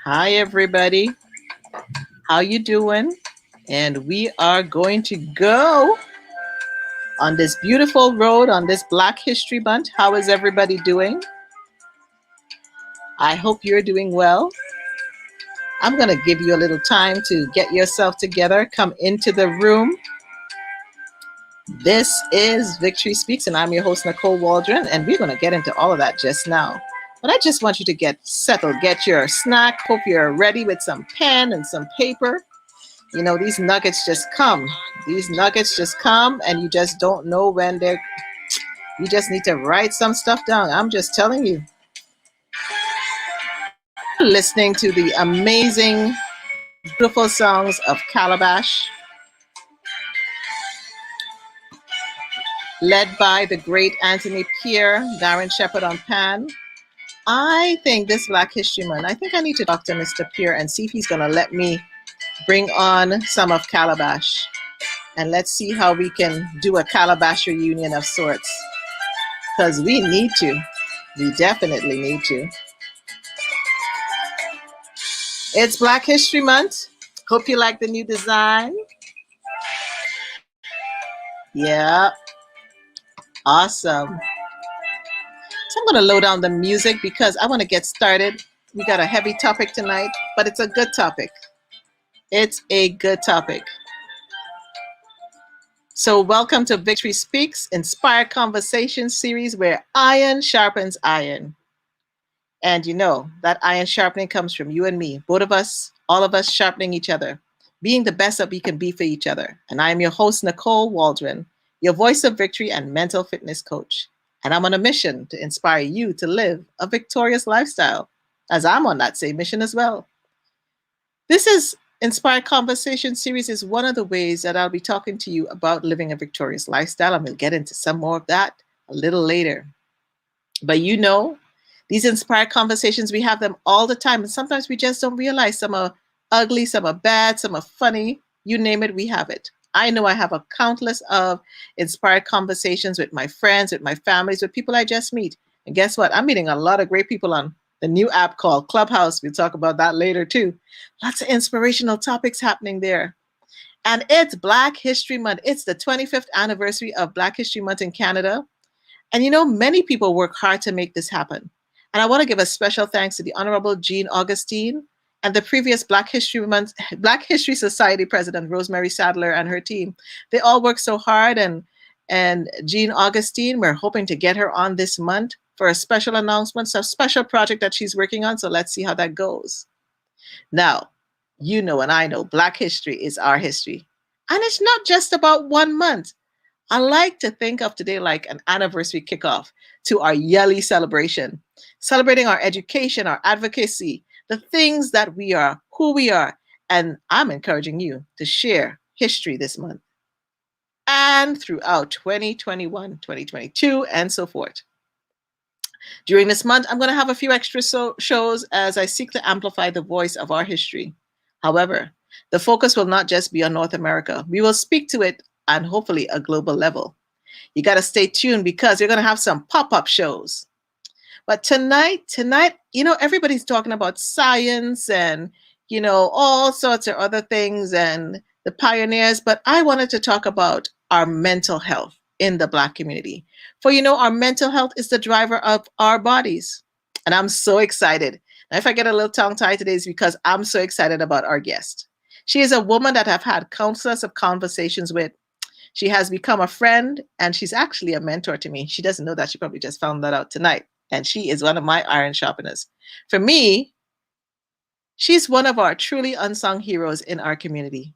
Hi everybody. How you doing? And we are going to go on this beautiful road on this Black History Month. How is everybody doing? I hope you're doing well. I'm going to give you a little time to get yourself together, come into the room. This is Victory Speaks, and I'm your host, Nicole Waldron, and we're going to get into all of that just now. But I just want you to get settled, get your snack. Hope you're ready with some pen and some paper. You know, these nuggets just come. These nuggets just come, and you just don't know when they're. You just need to write some stuff down. I'm just telling you. Listening to the amazing, beautiful songs of Calabash, led by the great Anthony Pierre, Darren Shepherd on pan. I think this Black History Month, I think I need to talk to Mr. Pierre and see if he's going to let me bring on some of Calabash. And let's see how we can do a Calabash reunion of sorts. Because we need to. We definitely need to. It's Black History Month. Hope you like the new design. Yeah. Awesome. So I'm going to load down the music because I want to get started. We got a heavy topic tonight, but it's a good topic. It's a good topic. So welcome to Victory Speaks, Inspired Conversation series where iron sharpens iron. And you know, that iron sharpening comes from you and me, both of us, all of us sharpening each other, being the best that we can be for each other. And I am your host, Nicole Waldron, your voice of victory and mental fitness coach. And I'm on a mission to inspire you to live a victorious lifestyle, as I'm on that same mission as well. This is Inspired Conversation series is one of the ways that I'll be talking to you about living a victorious lifestyle. And we'll get into some more of that a little later. But you know, these inspired conversations, we have them all the time. And sometimes we just don't realize some are ugly, some are bad, some are funny. You name it, we have it. I know I have a countless of inspired conversations with my friends, with my families, with people I just meet. And guess what? I'm meeting a lot of great people on the new app called Clubhouse. We'll talk about that later too. Lots of inspirational topics happening there. And it's Black History Month. It's the 25th anniversary of Black History Month in Canada. And you know, many people work hard to make this happen. And I want to give a special thanks to the Honorable Jean Augustine and the previous Black History Society President, Rosemary Sadler, and her team. They all worked so hard. And Jean Augustine, we're hoping to get her on this month for a special announcement, so a special project that she's working on. So let's see how that goes. Now, you know, and I know Black history is our history. And it's not just about 1 month. I like to think of today like an anniversary kickoff to our yearly celebration, celebrating our education, our advocacy, the things that we are, who we are. And I'm encouraging you to share history this month and throughout 2021, 2022, and so forth. During this month, I'm going to have a few extra shows as I seek to amplify the voice of our history. However, the focus will not just be on North America. We will speak to it on hopefully a global level. You got to stay tuned because you're going to have some pop-up shows. But tonight, you know, everybody's talking about science and, you know, all sorts of other things and the pioneers. But I wanted to talk about our mental health in the Black community. For, you know, our mental health is the driver of our bodies. And I'm so excited. Now, if I get a little tongue-tied today, it's because I'm so excited about our guest. She is a woman that I've had countless of conversations with. She has become a friend, and she's actually a mentor to me. She doesn't know that. She probably just found that out tonight. And she is one of my iron sharpeners. For me, she's one of our truly unsung heroes in our community.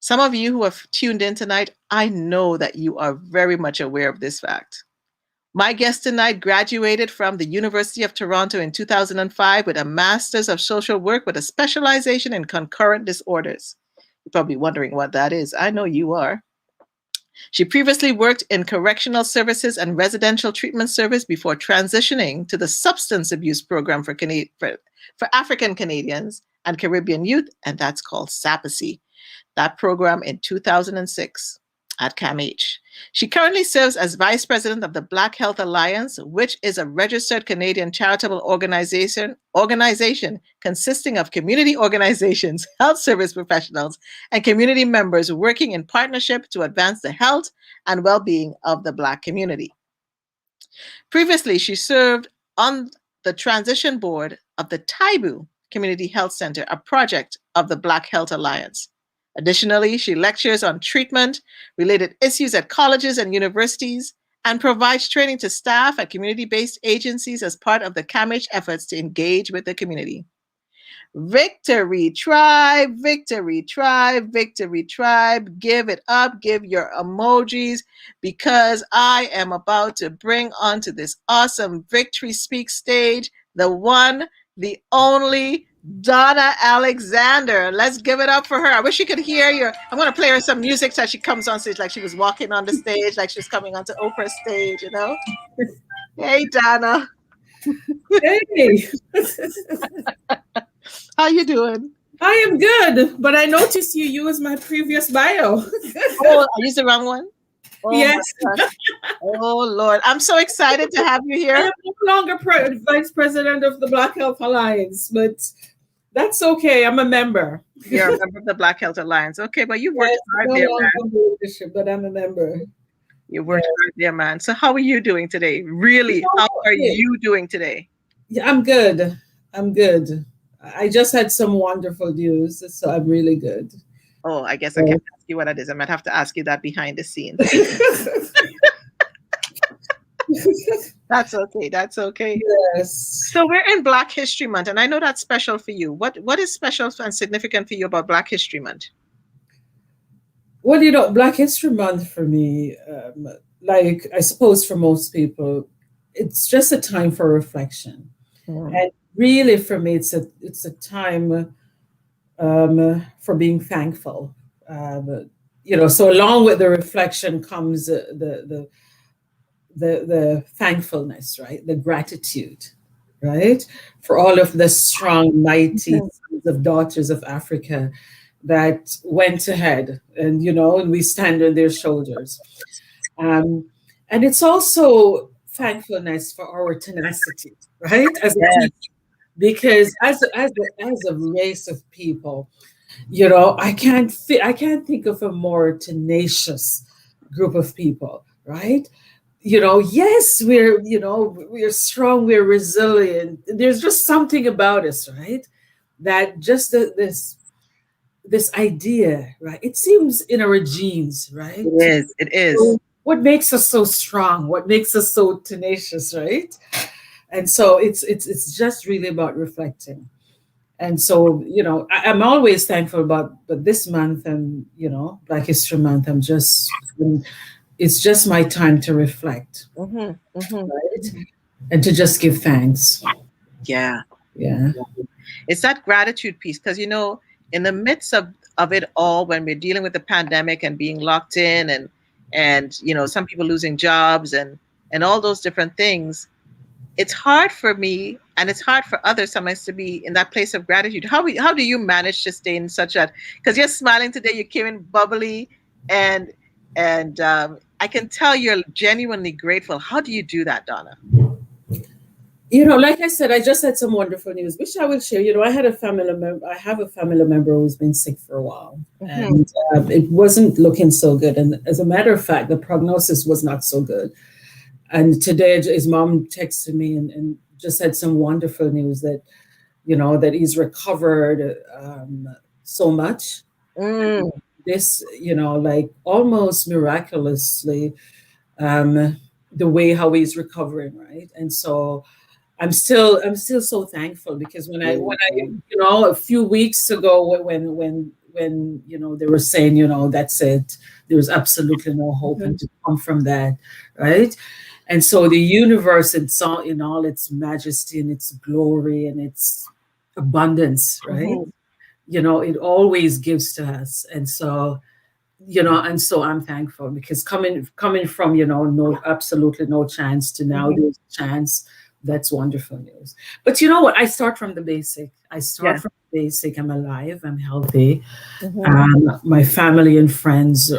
Some of you who have tuned in tonight, I know that you are very much aware of this fact. My guest tonight graduated from the University of Toronto in 2005 with a Master's of Social Work with a specialization in Concurrent Disorders. You're probably wondering what that is. I know you are. She previously worked in correctional services and residential treatment service before transitioning to the substance abuse program for African Canadians and Caribbean youth, and that's called SAPACCY. That program in 2006. at CAMH. She currently serves as Vice President of the Black Health Alliance, which is a registered Canadian charitable organization consisting of community organizations, health service professionals, and community members working in partnership to advance the health and well-being of the Black community. Previously, she served on the transition board of the Taibu Community Health Center, a project of the Black Health Alliance. Additionally, she lectures on treatment-related issues at colleges and universities and provides training to staff at community-based agencies as part of the CAMH efforts to engage with the community. Victory Tribe, Victory Tribe, Victory Tribe. Give it up, give your emojis, because I am about to bring onto this awesome Victory Speak stage the one, the only Donna Alexander. Let's give it up for her. I wish you could hear your. I'm going to play her some music so she comes on stage like she was walking on the stage, like she's coming onto Oprah's stage, you know? Hey, Donna. Hey. How you doing? I am good, but I noticed you used my previous bio. Oh, I used the wrong one? Oh, yes. Oh, Lord. I'm so excited to have you here. I am no longer Vice President of the Black Health Alliance, but that's okay. I'm a member. You're a member of the Black Health Alliance. Okay, but you worked hard there, man. But I'm a member. You worked hard there, man. So how are you doing today? Really, how are you doing today? Yeah, I'm good. I'm good. I just had some wonderful news, so I'm really good. Oh, I guess I can't ask you what it is. I might have to ask you that behind the scenes. That's okay. That's okay. Yes. So we're in Black History Month, and I know that's special for you. What is special and significant for you about Black History Month? Well, you know, Black History Month for me, like I suppose for most people, it's just a time for reflection. And really, for me, it's a time for being thankful. You know, so along with the reflection comes the thankfulness, right? The gratitude, right? For all of the strong, mighty sons of daughters of Africa that went ahead, and you know, and we stand on their shoulders. And it's also thankfulness for our tenacity, right? As a team. Because as a race of people, you know, I can't think of a more tenacious group of people, right? You know, yes, we're strong, we're resilient. There's just something about us, right? That just this idea, right? It seems in our genes, right? It is. So what makes us so strong? What makes us so tenacious, right? And so it's just really about reflecting. And so, you know, I'm always thankful but this month and, you know, Black History Month, it's just my time to reflect, right? And to just give thanks. Yeah. Yeah. It's that gratitude piece, because, you know, in the midst of it all, when we're dealing with the pandemic and being locked in and you know, some people losing jobs and all those different things, it's hard for me and it's hard for others sometimes to be in that place of gratitude. How do you manage to stay in such a, because you're smiling today, you came in bubbly and I can tell you're genuinely grateful. How do you do that, Donna? You know, like I said, I just had some wonderful news, which I will share. You know, I have a family member who's been sick for a while, and it wasn't looking so good. And as a matter of fact, the prognosis was not so good. And today, his mom texted me and just had some wonderful news that, you know, that he's recovered so much. This, you know, like almost miraculously, the way how he's recovering, right? And so I'm still so thankful, because when I you know, a few weeks ago when you know, they were saying, you know, that's it, there was absolutely no hope and to come from that, right? And so the universe in all its majesty and its glory and its abundance, right? You know, it always gives to us. And so, you know, and so I'm thankful, because coming from, you know, absolutely no chance to now there's a chance. That's wonderful news. But you know what? I start from the basic. From the basic. I'm alive. I'm healthy. My family and friends,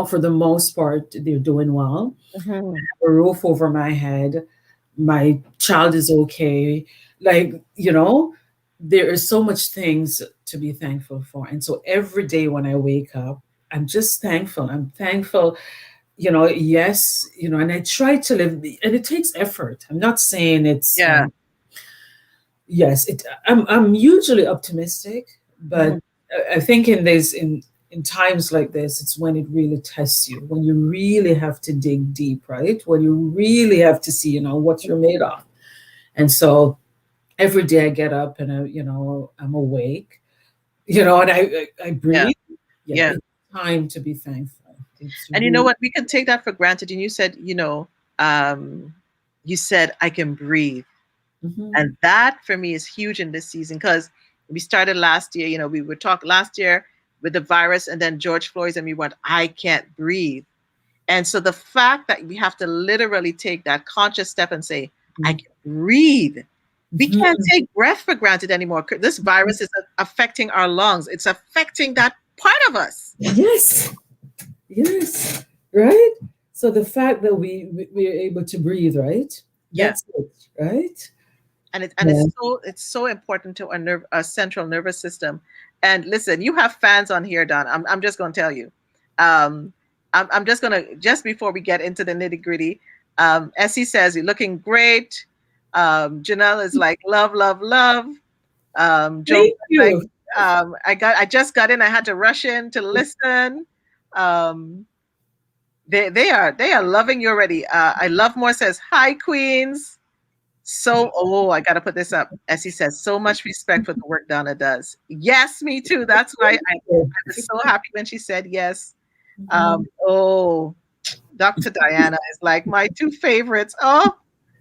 for the most part, they're doing well. Mm-hmm. A roof over my head. My child is okay. Like, there is so much things to be thankful for. And so every day when I wake up, I'm just thankful. I'm thankful, yes, and I try to live, and it takes effort. I'm not saying it's, Yeah. yes, I'm usually optimistic, but Mhm. I think in times like this, it's when it really tests you, when you really have to dig deep, right? When you really have to see, what you're made of. And so every day I get up and I'm awake, and I Yeah. breathe. Yeah, Yeah. it's time to be thankful. It's And you know really. what? We can take that for granted. And you said, um, you said I can breathe. Mhm. And that for me is huge in this season because we started last year, we would talk last year with the virus and then George Floyd's and we went, I can't breathe. And so the fact that we have to literally take that conscious step and say, I Mhm. can breathe. We can't Mhm. take breath for granted anymore. This virus is affecting our lungs. It's affecting that part of us. Yes, yes, right. So the fact that we are able to breathe, right? Yeah. That's it, right? And Yeah. it's so important to our central nervous system. And listen, you have fans on here, Don. I'm just going to tell you. Um, I'm just going to just before we get into the nitty gritty. Essie says you're looking great. Janelle is like love, love, love. Joe Thank is like you. I just got in. I had to rush in to listen. Um, they are loving you already. I love more says hi, Queens. So, I got to put this up. As he says, so much respect for the work Donna does. Yes, me too. That's why I was so happy when she said yes. Mhm. Dr. Diana is like my two favorites. Oh,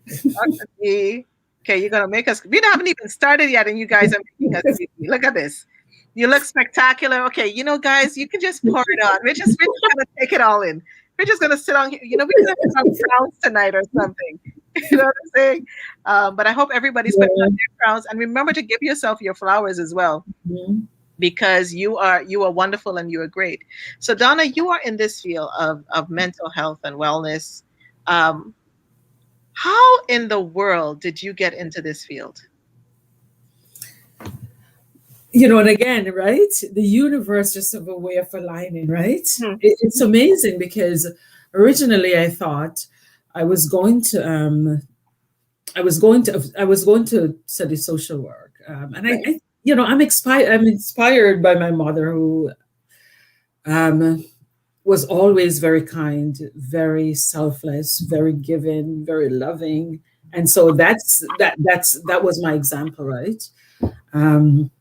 Dr. D. Okay, you're going to make us, we haven't even started yet, and you guys are making us sleepy. Look at this. You look spectacular. Okay, guys, you can just pour it on. We're just going to take it all in. We're just going to sit on here. We can have some crowns tonight or something. You know what I'm saying? But I hope everybody's putting on Yeah. their crowns. And remember to give yourself your flowers as well, Mhm. because you are wonderful and you are great. So Donna, you are in this field of mental health and wellness. Um, how in the world did you get into this field? And again, right? The universe just have a way of aligning, right? Mhm. It's amazing because originally I thought I was going to I was going to study social work, and Right. I'm inspired by my mother, who um, was always very kind, very selfless, very giving, very loving, and so that was my example, right? Um,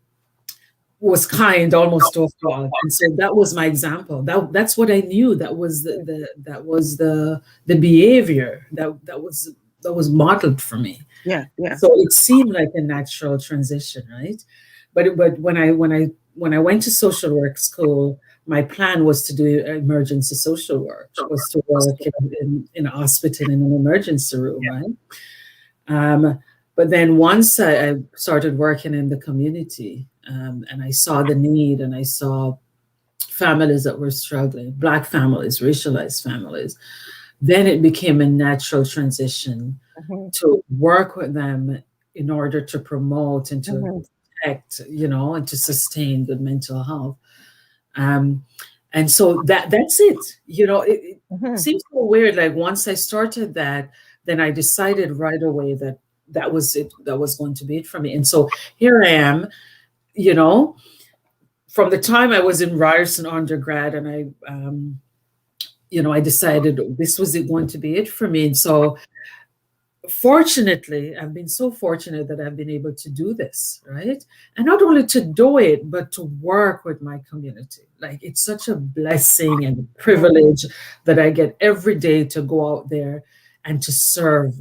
was kind almost to a fault, and so that was my example. That's what I knew. That was the behavior that was modeled for me. Yeah, yeah. So it seemed like a natural transition, right? But when I went to social work school, my plan was to do emergency social work, was to work in a hospital in an emergency room, right? But then once I started working in the community, and I saw the need, and I saw families that were struggling, Black families, racialized families, then it became a natural transition Mhm, to work with them in order to promote and to mhm, protect, and to sustain good mental health. Um, and so that's it. It mhm. seems so weird. Like once I started that, then I decided right away that that was it. That was going to be it for me. And so here I am. You know, from the time I was in Ryerson undergrad, and I decided this was it going to be it for me. And so fortunately, I've been so fortunate that I've been able to do this, right? And not only to do it, but to work with my community. Like it's such a blessing and privilege that I get every day to go out there and to serve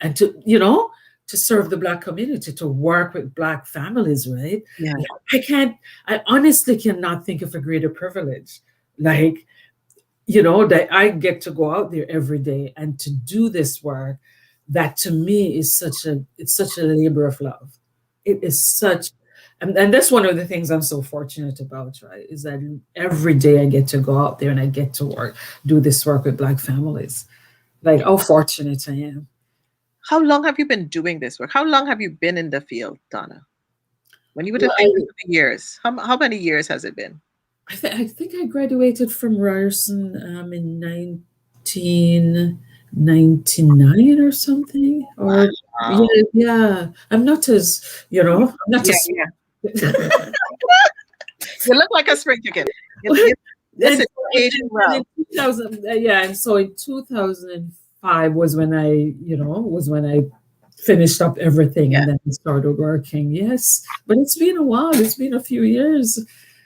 and to serve the Black community, to work with Black families, right? Yeah. I honestly cannot think of a greater privilege. Like, that I get to go out there every day and to do this work. That to me is it's such a labor of love. It is such and that's one of the things I'm so fortunate about, right? Is that every day I get to go out there and I get to do this work with Black families. Like, how fortunate I am. How long have you been doing this work? How long have you been in the field, Donna? When you would Well, think of the years, how many years has it been? I think I graduated from Ryerson in 1999 or something. Or Wow. yeah. I'm not as, I'm not Yeah, as. yeah. You look like a spring chicken. And Listen, you're aging well. in 2000, and so in 2005 was when I finished up everything Yeah. and then started working. Yes, but it's been a while. It's been a few years.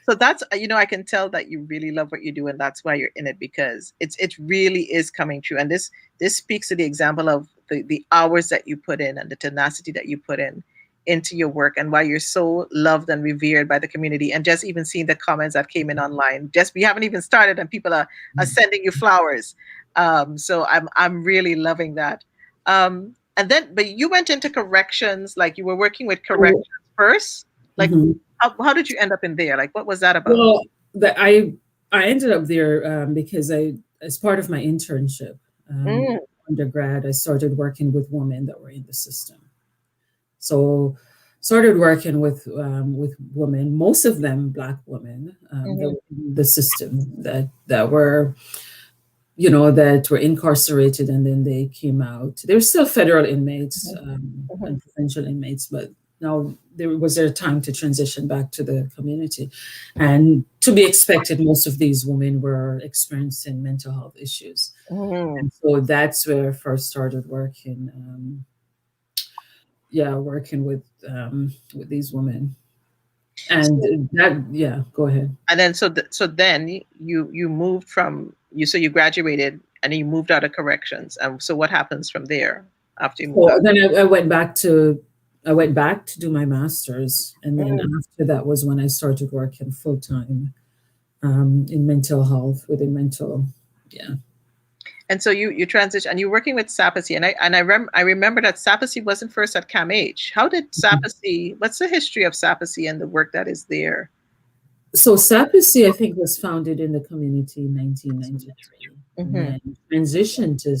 So that's, I can tell that you really love what you do, and that's why you're in it, because it really is coming true. And this speaks to the example of the hours that you put in and the tenacity that you put in into your work, and why you're so loved and revered by the community. And just even seeing the comments that came in online, we haven't even started and people are sending you flowers. So I'm really loving that. And then, but you went into corrections, like you were working with corrections first. Like, how did you end up in there? Like, what was that about? Well, I ended up there because as part of my internship undergrad, I started working with women that were in the system. So started working with women, most of them Black women that were in the system that were that were incarcerated, and then they came out. They were still federal inmates and provincial inmates, but now there was their time to transition back to the community. And to be expected, most of these women were experiencing mental health issues. And so that's where I first started working. Working with these women. And go ahead. And then so then you moved so you graduated and you moved out of corrections. And so what happens from there after you moved out? Then I went back to do my master's, and then after that was when I started working full time in mental health within mental. And so you transition, and you're working with SAPACCY, and I remember that SAPACCY wasn't first at CAMH. How did SAPACCY? What's the history of SAPACCY and the work that is there? So SAPACCY, I think, was founded in the community in 1993, and then transitioned to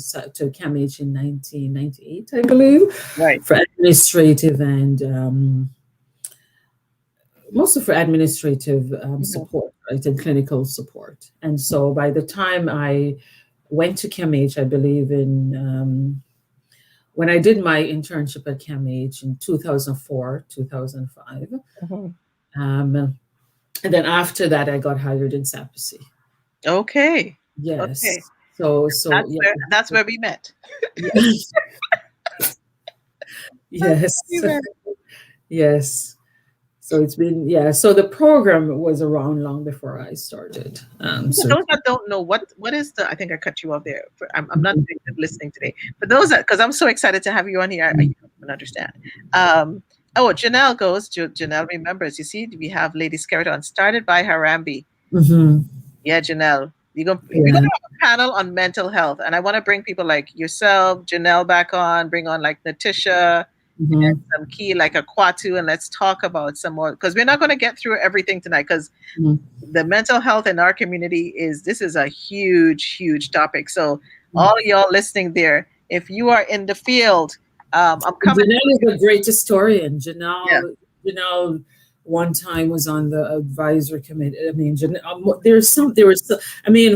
CAMH in 1998, I believe, right, for administrative and mostly for administrative support, right, and clinical support. And so by the time I went to CAMH, I believe in when I did my internship at CAMH in 2004, 2005. And then after that, I got hired in SAPACCY. Okay. Yes. Okay. So that's where we met. Yes. Yes. So it's been, so the program was around long before I started. For those that don't know, what is the, I think I cut you off there. I'm not listening today. For those because I'm so excited to have you on here, I don't understand. Janelle goes, Janelle remembers, you see, we have Lady Skeleton, started by Harambe. Yeah, Janelle. We're going to have a panel on mental health. And I want to bring people like yourself, Janelle back on, bring on like Natisha, and some key like Akwatu, and let's talk about some more, because we're not going to get through everything tonight, because the mental health in our community this is a huge topic. So all y'all listening there, if you are in the field, I'm coming. Janelle is a great historian. Janelle one time was on the advisory committee. I mean,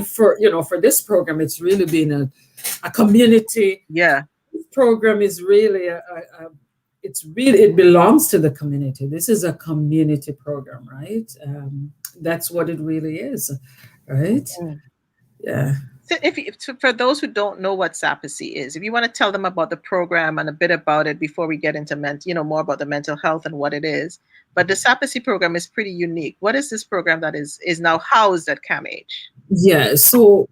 for this program, it's really been a community. Yeah. This program is really it belongs to the community. This is a community program, right? That's what it really is, right? Yeah. So for those who don't know what SAPACCY is, if you want to tell them about the program and a bit about it before we get into more about the mental health and what it is. But the SAPACCY program is pretty unique. What is this program that is now housed at CAMH? Yeah. So,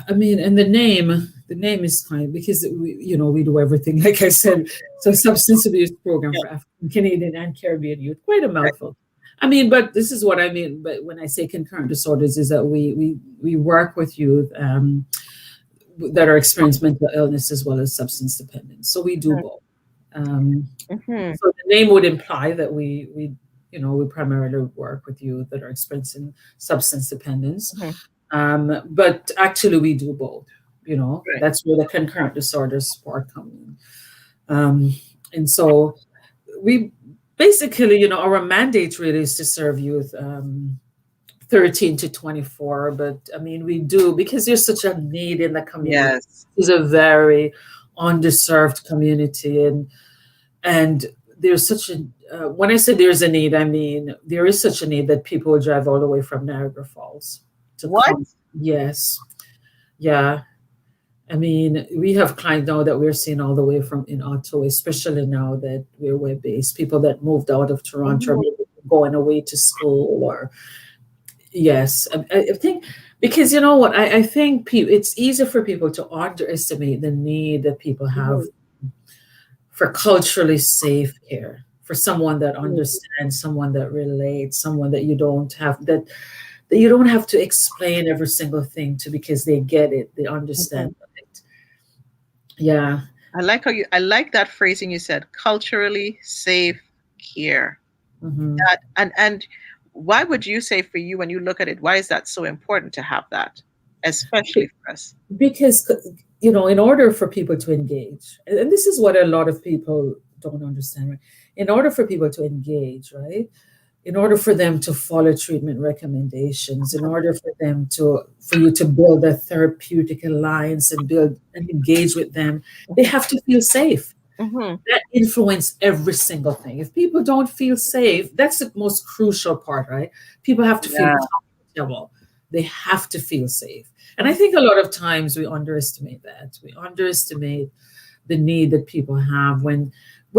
I mean, and the name is fine because we do everything. Like I said, so substance abuse program for African, Canadian, and Caribbean youth. Quite a mouthful. Right. I mean, but this is what I mean. But when I say concurrent disorders, is that we work with youth that are experiencing mental illness as well as substance dependence. So we do both. So the name would imply that we we primarily work with youth that are experiencing substance dependence. Mhm. But actually, we do both. Right. That's where the concurrent disorders part comes in. And so we basically, our mandate really is to serve youth 13 to 24. But I mean, we do because there's such a need in the community. Yes. It's a very underserved community, and there's such a when I say there's a need, I mean there is such a need that people will drive all the way from Niagara Falls to What? come. Yes, yeah. I mean, we have clients now that we're seeing all the way from in Ottawa, especially now that we're web based. People that moved out of Toronto, or Mhm. maybe going away to school, or yes, I think because you know what, I think it's easy for people to underestimate the need that people have Mhm. for culturally safe care, for someone that Mhm. understands, someone that relates, someone that you don't have to explain every single thing to because they get it, they understand Mhm. it. Yeah. I like that phrasing you said, culturally safe care. Hmm. That and why would you say for you when you look at it, why is that so important to have that, especially for us? Because in order for people to engage, and this is what a lot of people don't understand, right? In order for people to engage, right? In order for them to follow treatment recommendations, in order for you to build a therapeutic alliance and build and engage with them, they have to feel safe. Mhm. That influence every single thing. If people don't feel safe, that's the most crucial part, right? People have to feel Yeah. comfortable. They have to feel safe. And I Mhm. think a lot of times we underestimate that. We underestimate the need that people have when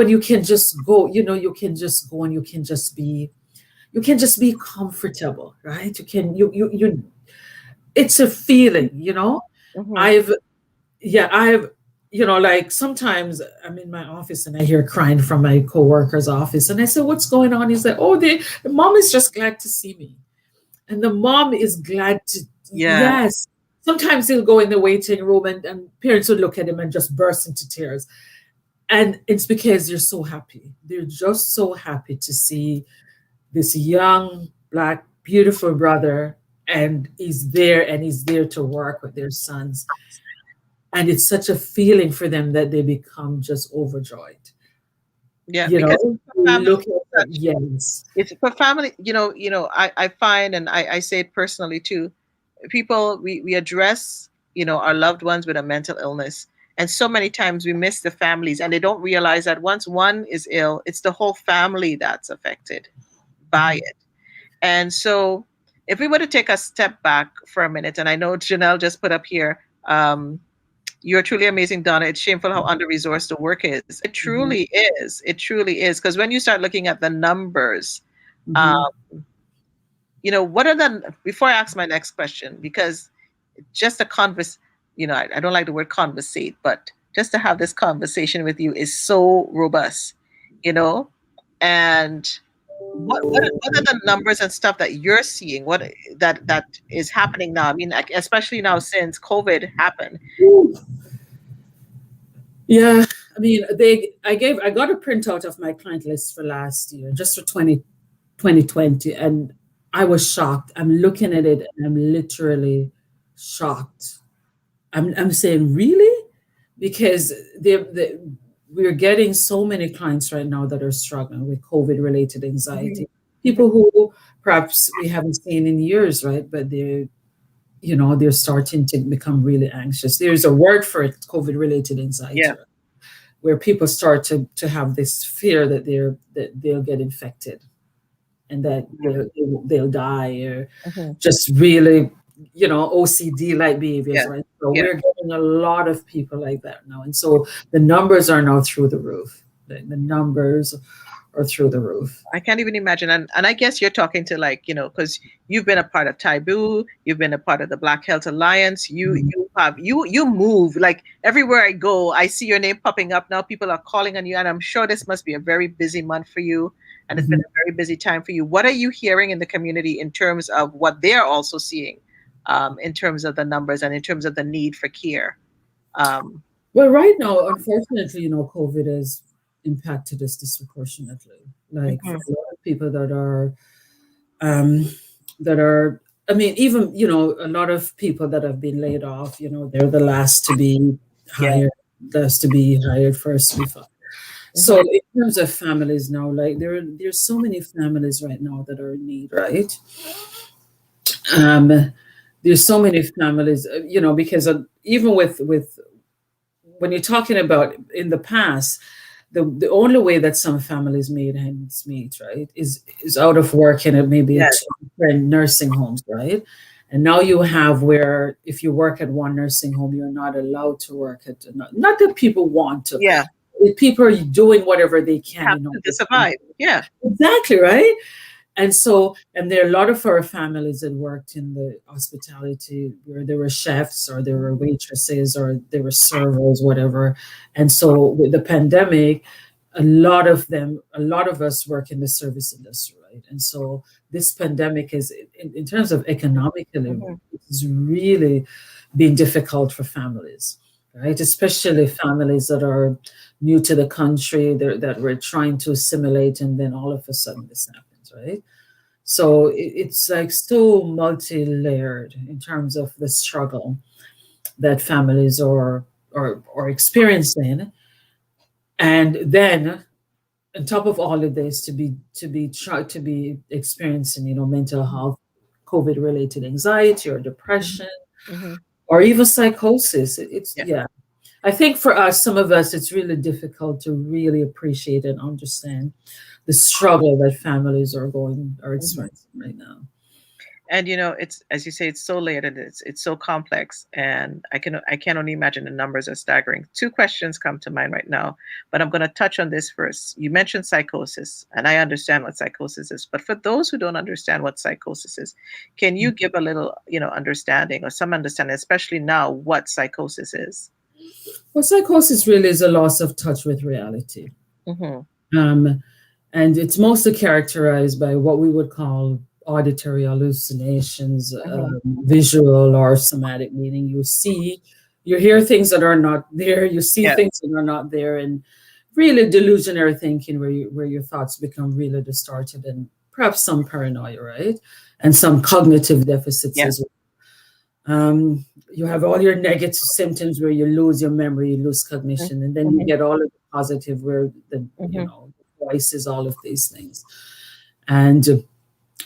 you can just go, you can just go and you can just be comfortable, right? You can you it's a feeling, Mhm. I've yeah, I've like sometimes I'm in my office and I hear crying from my coworker's office and I say, what's going on? He's like, oh, the mom is just glad to see me. And the mom is glad to, Yeah. yes. Sometimes he'll go in the waiting room and parents will look at him and just burst into tears. And it's because they're so happy. They're just so happy to see this young, black, beautiful brother, and he's there to work with their sons. And it's such a feeling for them that they become just overjoyed. Yeah. You Because know, for you family, look at them, yes. it's for family, I find, and I say it personally too, people, we address, our loved ones with a mental illness. And so many times we miss the families and they don't realize that once one is ill, it's the whole family that's affected by Mhm. it. And so if we were to take a step back for a minute, and I know Janelle just put up here, you're truly amazing, Donna. It's shameful how under resourced the work is. It Mhm. truly is. It truly is. Because when you start looking at the numbers, um, Mhm. what are the, before I ask my next question, because just a converse, I don't like the word conversate, but just to have this conversation with you is so robust, you know? And what are the numbers and stuff that you're seeing? What that is happening now? I mean, like, especially now since COVID happened. Woo. Yeah, I mean, I got a printout of my client list for last year, just for 2020, and I was shocked. I'm looking at it and I'm literally shocked. I'm saying, really? Because we're getting so many clients right now that are struggling with COVID related Mhm. anxiety. Mhm. People who perhaps we haven't seen in years, right? But they're starting to become really anxious. There's a word for it, COVID related Yeah. anxiety, where people start to have this fear that they'll get infected and that they'll die, or Mhm. just really, OCD like behaviors, Yeah. right? So Yeah. we're getting a lot of people like that now. And so the numbers are now through the roof. The numbers are through the roof. I can't even imagine. And I guess you're talking to, like, because you've been a part of Taboo, you've been a part of the Black Health Alliance. Mhm. You move like everywhere I go, I see your name popping up now. People are calling on you, and I'm sure this must be a very busy month for you, and it's been Mhm. a very busy time for you. What are you hearing in the community in terms of what they're also seeing, in terms of the numbers and in terms of the need for care? Um, Well, right now, unfortunately, COVID has impacted us disproportionately. Like for mhm. a lot of people that are I mean, even, a lot of people that have been laid off, they're the last to be hired, first to be fired. So in terms of families now, like there's so many families right now that are in need, right? There's so many families, because even with when you're talking about in the past, the only way that some families made ends meet, right, is out of work and maybe Yes. in nursing homes, right? And now you have where if you work at one nursing home, you're not allowed to work at another. Not that people want to. Yeah. People are doing whatever they can Have to survive. Yeah. Exactly, right? And so, and there are a lot of our families that worked in the hospitality where there were chefs or there were waitresses or there were servers, whatever. And so with the pandemic, a lot of us work in the service industry, right? And so this pandemic is, in terms of economically, it's really been difficult for families, right? Especially families that are new to the country, that we're trying to assimilate, and then all of a sudden this happens, right? So it's like so multi-layered in terms of the struggle that families are experiencing, and then on top of all of this, to be experiencing, mental health, COVID-related anxiety or depression, or even psychosis. Yeah. I think for us, some of us, it's really difficult to really appreciate and understand the struggle that families are experiencing right now. And it's, as you say, it's so layered and it's so complex, and I can only imagine the numbers are staggering. Two questions come to mind right now, but I'm going to touch on this first. You mentioned psychosis, and I understand what psychosis is, but for those who don't understand what psychosis is, can you give a little, understanding or some understanding, especially now, what psychosis is? Well, psychosis really is a loss of touch with reality. And it's mostly characterized by what we would call auditory hallucinations, visual or somatic, meaning you hear things that are not there, you see things that are not there, and really delusionary thinking where your thoughts become really distorted, and perhaps some paranoia, right? And some cognitive deficits as well. You have all your negative symptoms where you lose your memory, you lose cognition, and then you get all of the positive where the voices, all of these things. And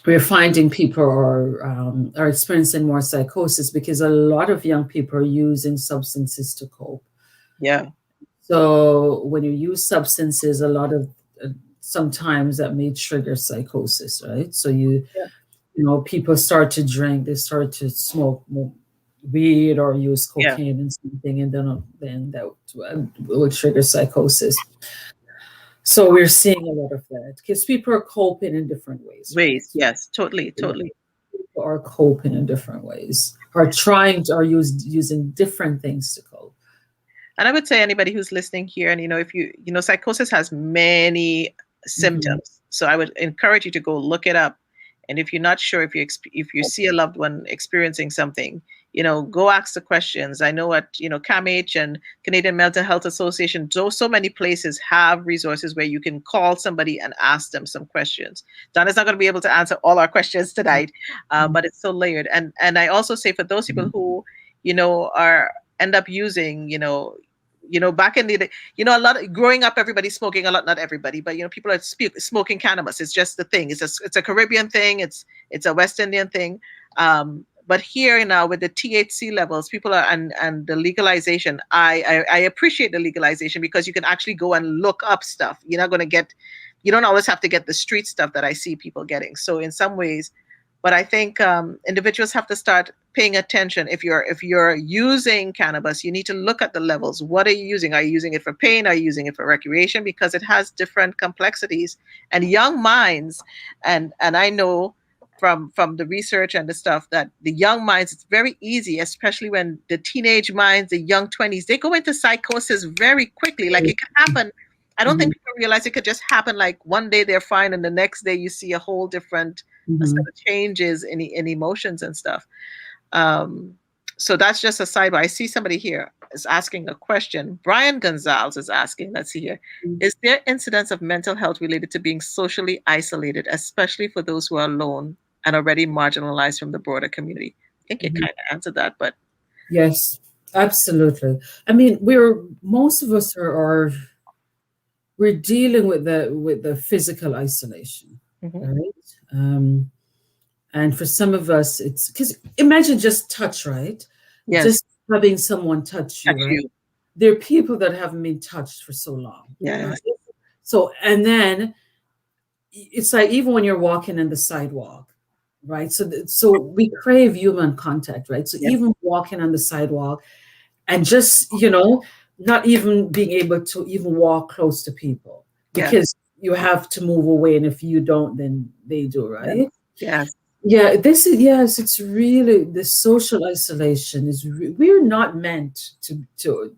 we're finding people are experiencing more psychosis because a lot of young people are using substances to cope. Yeah. So when you use substances, a lot of sometimes that may trigger psychosis, right? So people start to drink, they start to smoke weed or use cocaine and something, and then that will trigger psychosis. So we're seeing a lot of that because people are coping in different ways. Yes, totally. People are coping in different ways, are using different things to cope. And I would say anybody who's listening here, and if psychosis has many symptoms, so I would encourage you to go look it up. And if you're not sure, if you see a loved one experiencing something, go ask the questions. I know at CAMH and Canadian Mental Health Association, so many places have resources where you can call somebody and ask them some questions. Donna's not going to be able to answer all our questions tonight, but it's so layered. And I also say for those people who end up using back in the day, a lot of growing up, everybody's smoking a lot, not everybody, but people are smoking cannabis. It's just the thing. It's a Caribbean thing. It's a West Indian thing. But here now with the THC levels, people are and the legalization. I appreciate the legalization because you can actually go and look up stuff. You don't always have to get the street stuff that I see people getting. So in some ways, but I think individuals have to start paying attention. If you're using cannabis, you need to look at the levels. What are you using? Are you using it for pain? Are you using it for recreation? Because it has different complexities. And young minds, and I know from the research and the stuff that the young minds, it's very easy, especially when the teenage minds, the young 20s, they go into psychosis very quickly. Like it can happen. I don't think people realize it could just happen. Like one day they're fine, and the next day you see a whole different set of changes in emotions and stuff. So that's just a sidebar. I see somebody here. is asking a question. Brian Gonzalez is asking, let's see here, is there incidence of mental health related to being socially isolated, especially for those who are alone and already marginalized from the broader community? I think you kind of answered that, but. Yes, absolutely. I mean, most of us we're dealing with the physical isolation, right? And for some of us, it's because imagine just touch, right? Yes. Just having someone touch you, right? There are people that haven't been touched for so long. Yes. Right? So, and then it's like even when you're walking in the sidewalk, right? So we crave human contact, right? So even walking on the sidewalk and just, not even being able to even walk close to people because you have to move away. And if you don't, then they do, right? Yes. Yeah, yes, it's really the social isolation we're not meant to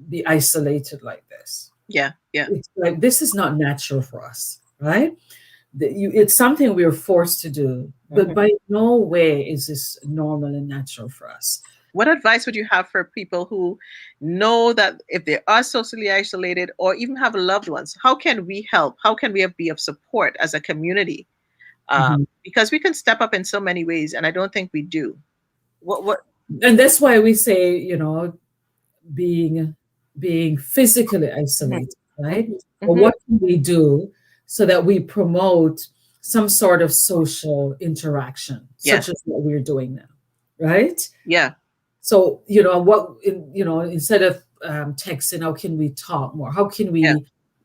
be isolated like this. Yeah. It's like this is not natural for us, right? It's something we're forced to do, but by no way is this normal and natural for us. What advice would you have for people who know that if they are socially isolated or even have loved ones, how can we help? How can we be of support as a community? Because we can step up in so many ways, and I don't think we do. What? And that's why we say, being physically isolated, right? But what can we do so that we promote some sort of social interaction, such as what we're doing now, right? Yeah. So, instead of texting, how can we talk more? How can we,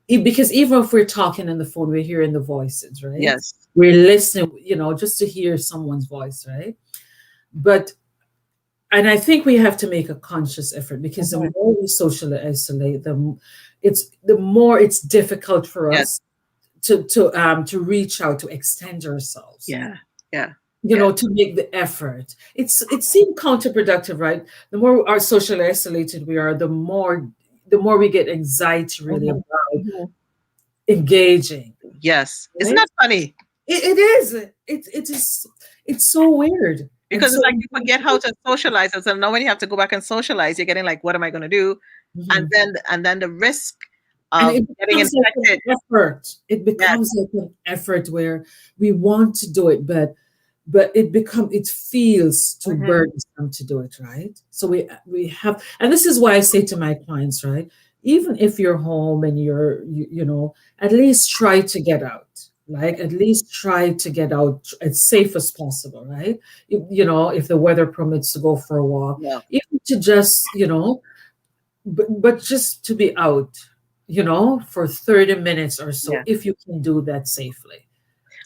because even if we're talking on the phone, we're hearing the voices, right? Yes. We're listening, just to hear someone's voice, right? And I think we have to make a conscious effort because the more we socially isolate, the more it's difficult for us to reach out, to extend ourselves. Yeah. To make the effort. It seemed counterproductive, right? The more our socially isolated we are, the more we get anxiety really about engaging. Yes. Right? Isn't that funny? It is. It's so weird. Because it's like you forget how to socialize. So now when you have to go back and socialize, you're getting like, what am I going to do? And then the risk of getting infected. It becomes like an effort where we want to do it, but it feels too burdensome to do it, right? So we have, and this is why I say to my clients, right? Even if you're home and you're at least try to get out. Like at least try to get out as safe as possible, right? If the weather permits to go for a walk, even to just, but just to be out, for 30 minutes or so, if you can do that safely.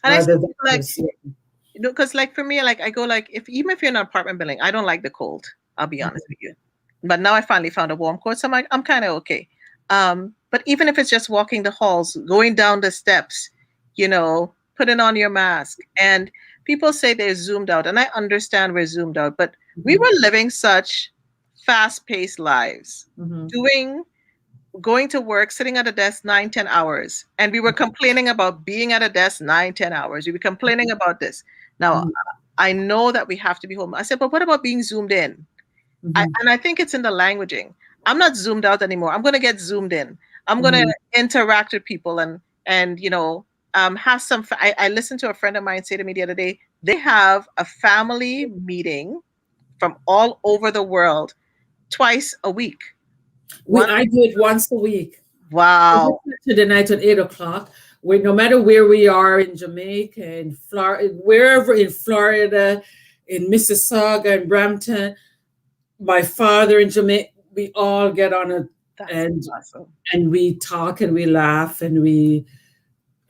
And I like, because like for me, like I go like even if you're in an apartment building, I don't like the cold. I'll be honest with you. But now I finally found a warm coat, so I'm kind of okay. But even if it's just walking the halls, going down the steps, putting on your mask. And people say they're zoomed out. And I understand we're zoomed out, but we were living such fast-paced lives, going to work, sitting at a desk 9-10 hours. And we were complaining about being at a desk 9-10 hours. We were complaining about this. Now, I know that we have to be home. I said, but what about being zoomed in? And I think it's in the languaging. I'm not zoomed out anymore. I'm going to get zoomed in. I'm going to interact with people and have some. I listened to a friend of mine say to me the other day, they have a family meeting from all over the world twice a week. I do it once a week. Wow. To the night at 8:00. No matter where we are in Jamaica, in Florida, wherever in Florida, in Mississauga and Brampton, my father in Jamaica, we all get on it and we talk and we laugh and we.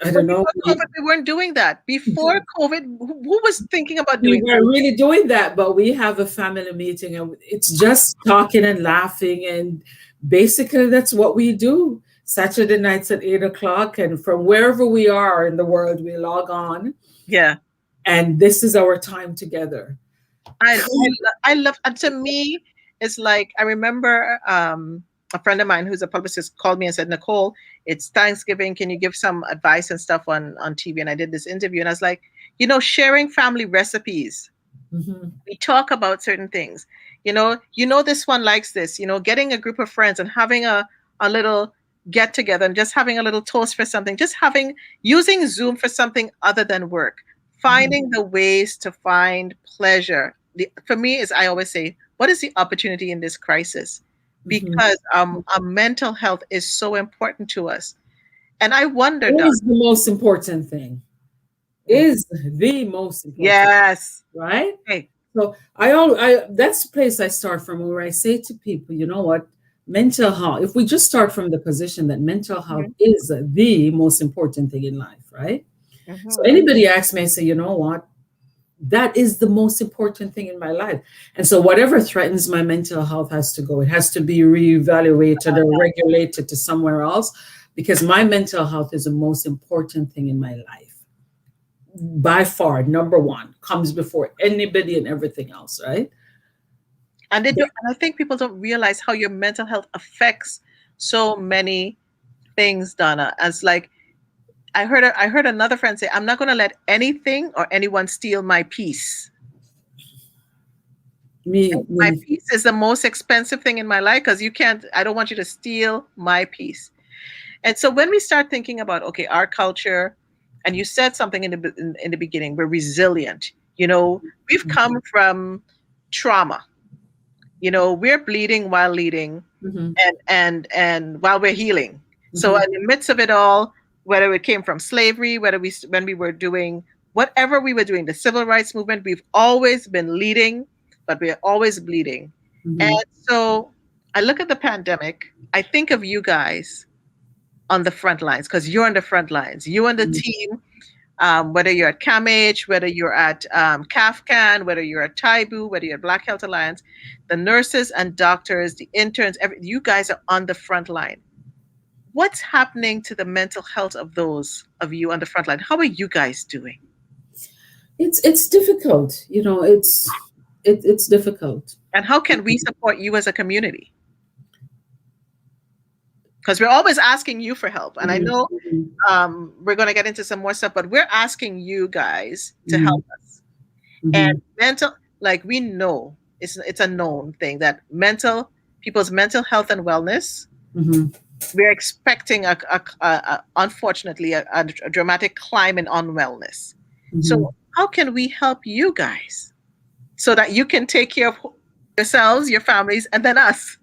I don't know. Before COVID, we weren't doing that. Before COVID, who was thinking about doing that? We weren't really doing that, but we have a family meeting and it's just talking and laughing. And basically that's what we do. Saturday nights at 8:00. And from wherever we are in the world, we log on. Yeah. And this is our time together. I love, and to me, it's like, I remember a friend of mine who's a publicist called me and said, Nicole, it's Thanksgiving. Can you give some advice and stuff on TV? And I did this interview and I was like, sharing family recipes. We talk about certain things. This one likes this, getting a group of friends and having a little get together and just having a little toast for something, just using Zoom for something other than work, finding the ways to find pleasure. For me, is I always say, what is the opportunity in this crisis? Because our mental health is so important to us. And I wonder, It is the most important thing. Is the most important. Yes. Right? Okay. So that's the place I start from, where I say to people, you know what? Mental health, if we just start from the position that mental health is the most important thing in life, right? So anybody asks me, I say, you know what? That is the most important thing in my life. And so whatever threatens my mental health has to go. It has to be reevaluated or regulated to somewhere else, because my mental health is the most important thing in my life. By far, number one, comes before anybody and everything else, right? And I think people don't realize how your mental health affects so many things, Donna. As like, I heard another friend say, I'm not going to let anything or anyone steal my peace. My peace is the most expensive thing in my life, because I don't want you to steal my peace. And so when we start thinking about, okay, our culture, and you said something in the beginning, we're resilient. We've come from trauma. We're bleeding while leading, and while we're healing. So in the midst of it all, whether it came from slavery, when we were doing whatever we were doing, the civil rights movement, we've always been leading, but we're always bleeding. And so I look at the pandemic, I think of you guys on the front lines, because you're on the front lines. You and the team, whether you're at CAMH, whether you're at CAFCAN, whether you're at TIBU, whether you're at Black Health Alliance, the nurses and doctors, the interns, you guys are on the front line. What's happening to the mental health of those of you on the front line? How are you guys doing? It's difficult, it's difficult. And how can we support you as a community? Because we're always asking you for help. And I know we're going to get into some more stuff, but we're asking you guys to help us. And we know it's a known thing that people's mental health and wellness, we're expecting unfortunately a dramatic climb in unwellness. So how can we help you guys so that you can take care of yourselves, your families, and then us?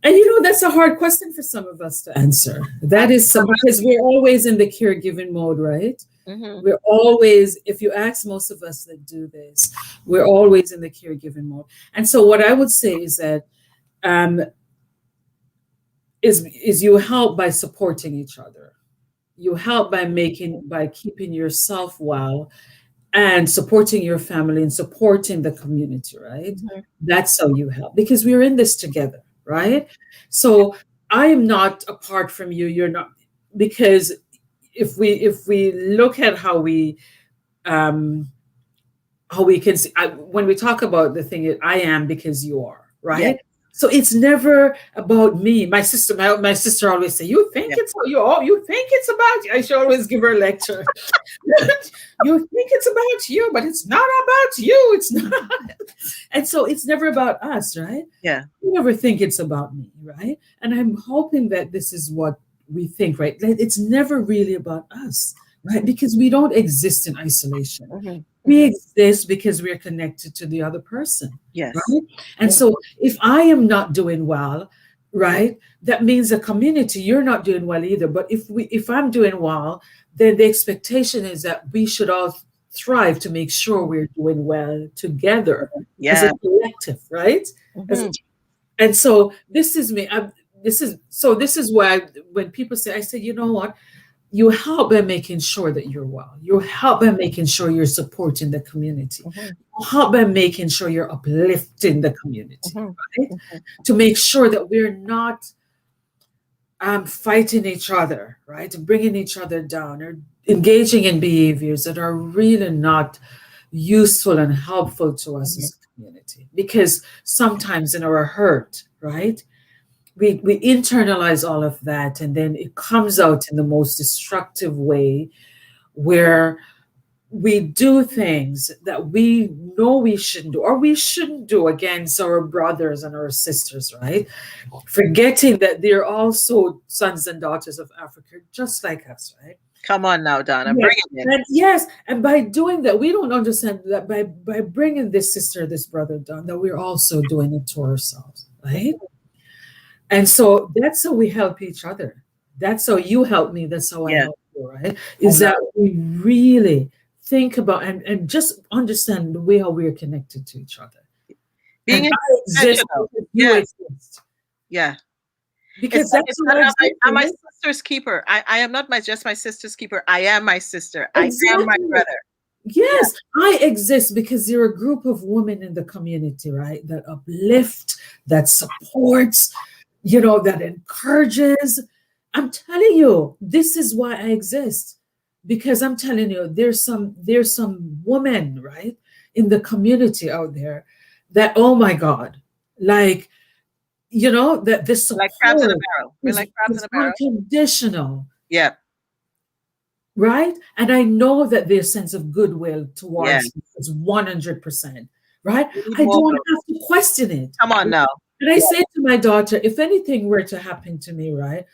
And that's a hard question for some of us to answer. That is because we're always in the caregiving mode, right? We're always, if you ask most of us that do this, we're always in the caregiving mode. And so what I would say is that is you help by supporting each other. You help by keeping yourself well and supporting your family and supporting the community, right? That's how you help, because we're in this together, right? So I am not apart from you. You're not, because if we look at how we can see, when we talk about the thing, I am because you are, right? Yeah. So it's never about me. My sister always say, you think it's about you. I should always give her a lecture. You think it's about you, but it's not about you. It's not. And so it's never about us, right? Yeah. You never think it's about me, right? And I'm hoping that this is what we think, right? It's never really about us, right? Because we don't exist in isolation. We exist because we're connected to the other person. Yes. Right? And so if I am not doing well, right, that means the community, you're not doing well either. But if I'm doing well, then the expectation is that we should all thrive to make sure we're doing well together as a collective, right? And so this is me. This is why when people say, I say, you know what? You help by making sure that you're well. You help by making sure you're supporting the community. You help by making sure you're uplifting the community, right? To make sure that we're not fighting each other, right? Bringing each other down or engaging in behaviors that are really not useful and helpful to us as a community. Because sometimes in our hurt, right? We internalize all of that, and then it comes out in the most destructive way, where we do things that we know we shouldn't do, or we shouldn't do against our brothers and our sisters, right? Forgetting that they're also sons and daughters of Africa, just like us, right? Come on now, Donna, Yes. bring it in. And yes, and by doing that, we don't understand that by bringing this sister, this brother down, that we're also doing it to ourselves, right? And so that's how we help each other. That's how you help me. That's how I help you, right? Is that we really think about and just understand the way how we're connected to each other. Being intentional. You exist. Yeah. Because that's I'm my sister's keeper. I am not just my sister's keeper. I am my sister. Exactly. I am my brother. Yes, I exist because you're a group of women in the community, right? That uplift, that supports, that encourages. I'm telling you, this is why I exist. Because I'm telling you, there's some women, right, in the community out there that, oh my God, like, that this support like crabs in a barrel. We're like crabs in a barrel. Unconditional. Yeah. Right? And I know that their sense of goodwill towards me is 100%. Right? I don't have to question it. Come on now. And I say to my daughter, if anything were to happen to me, right?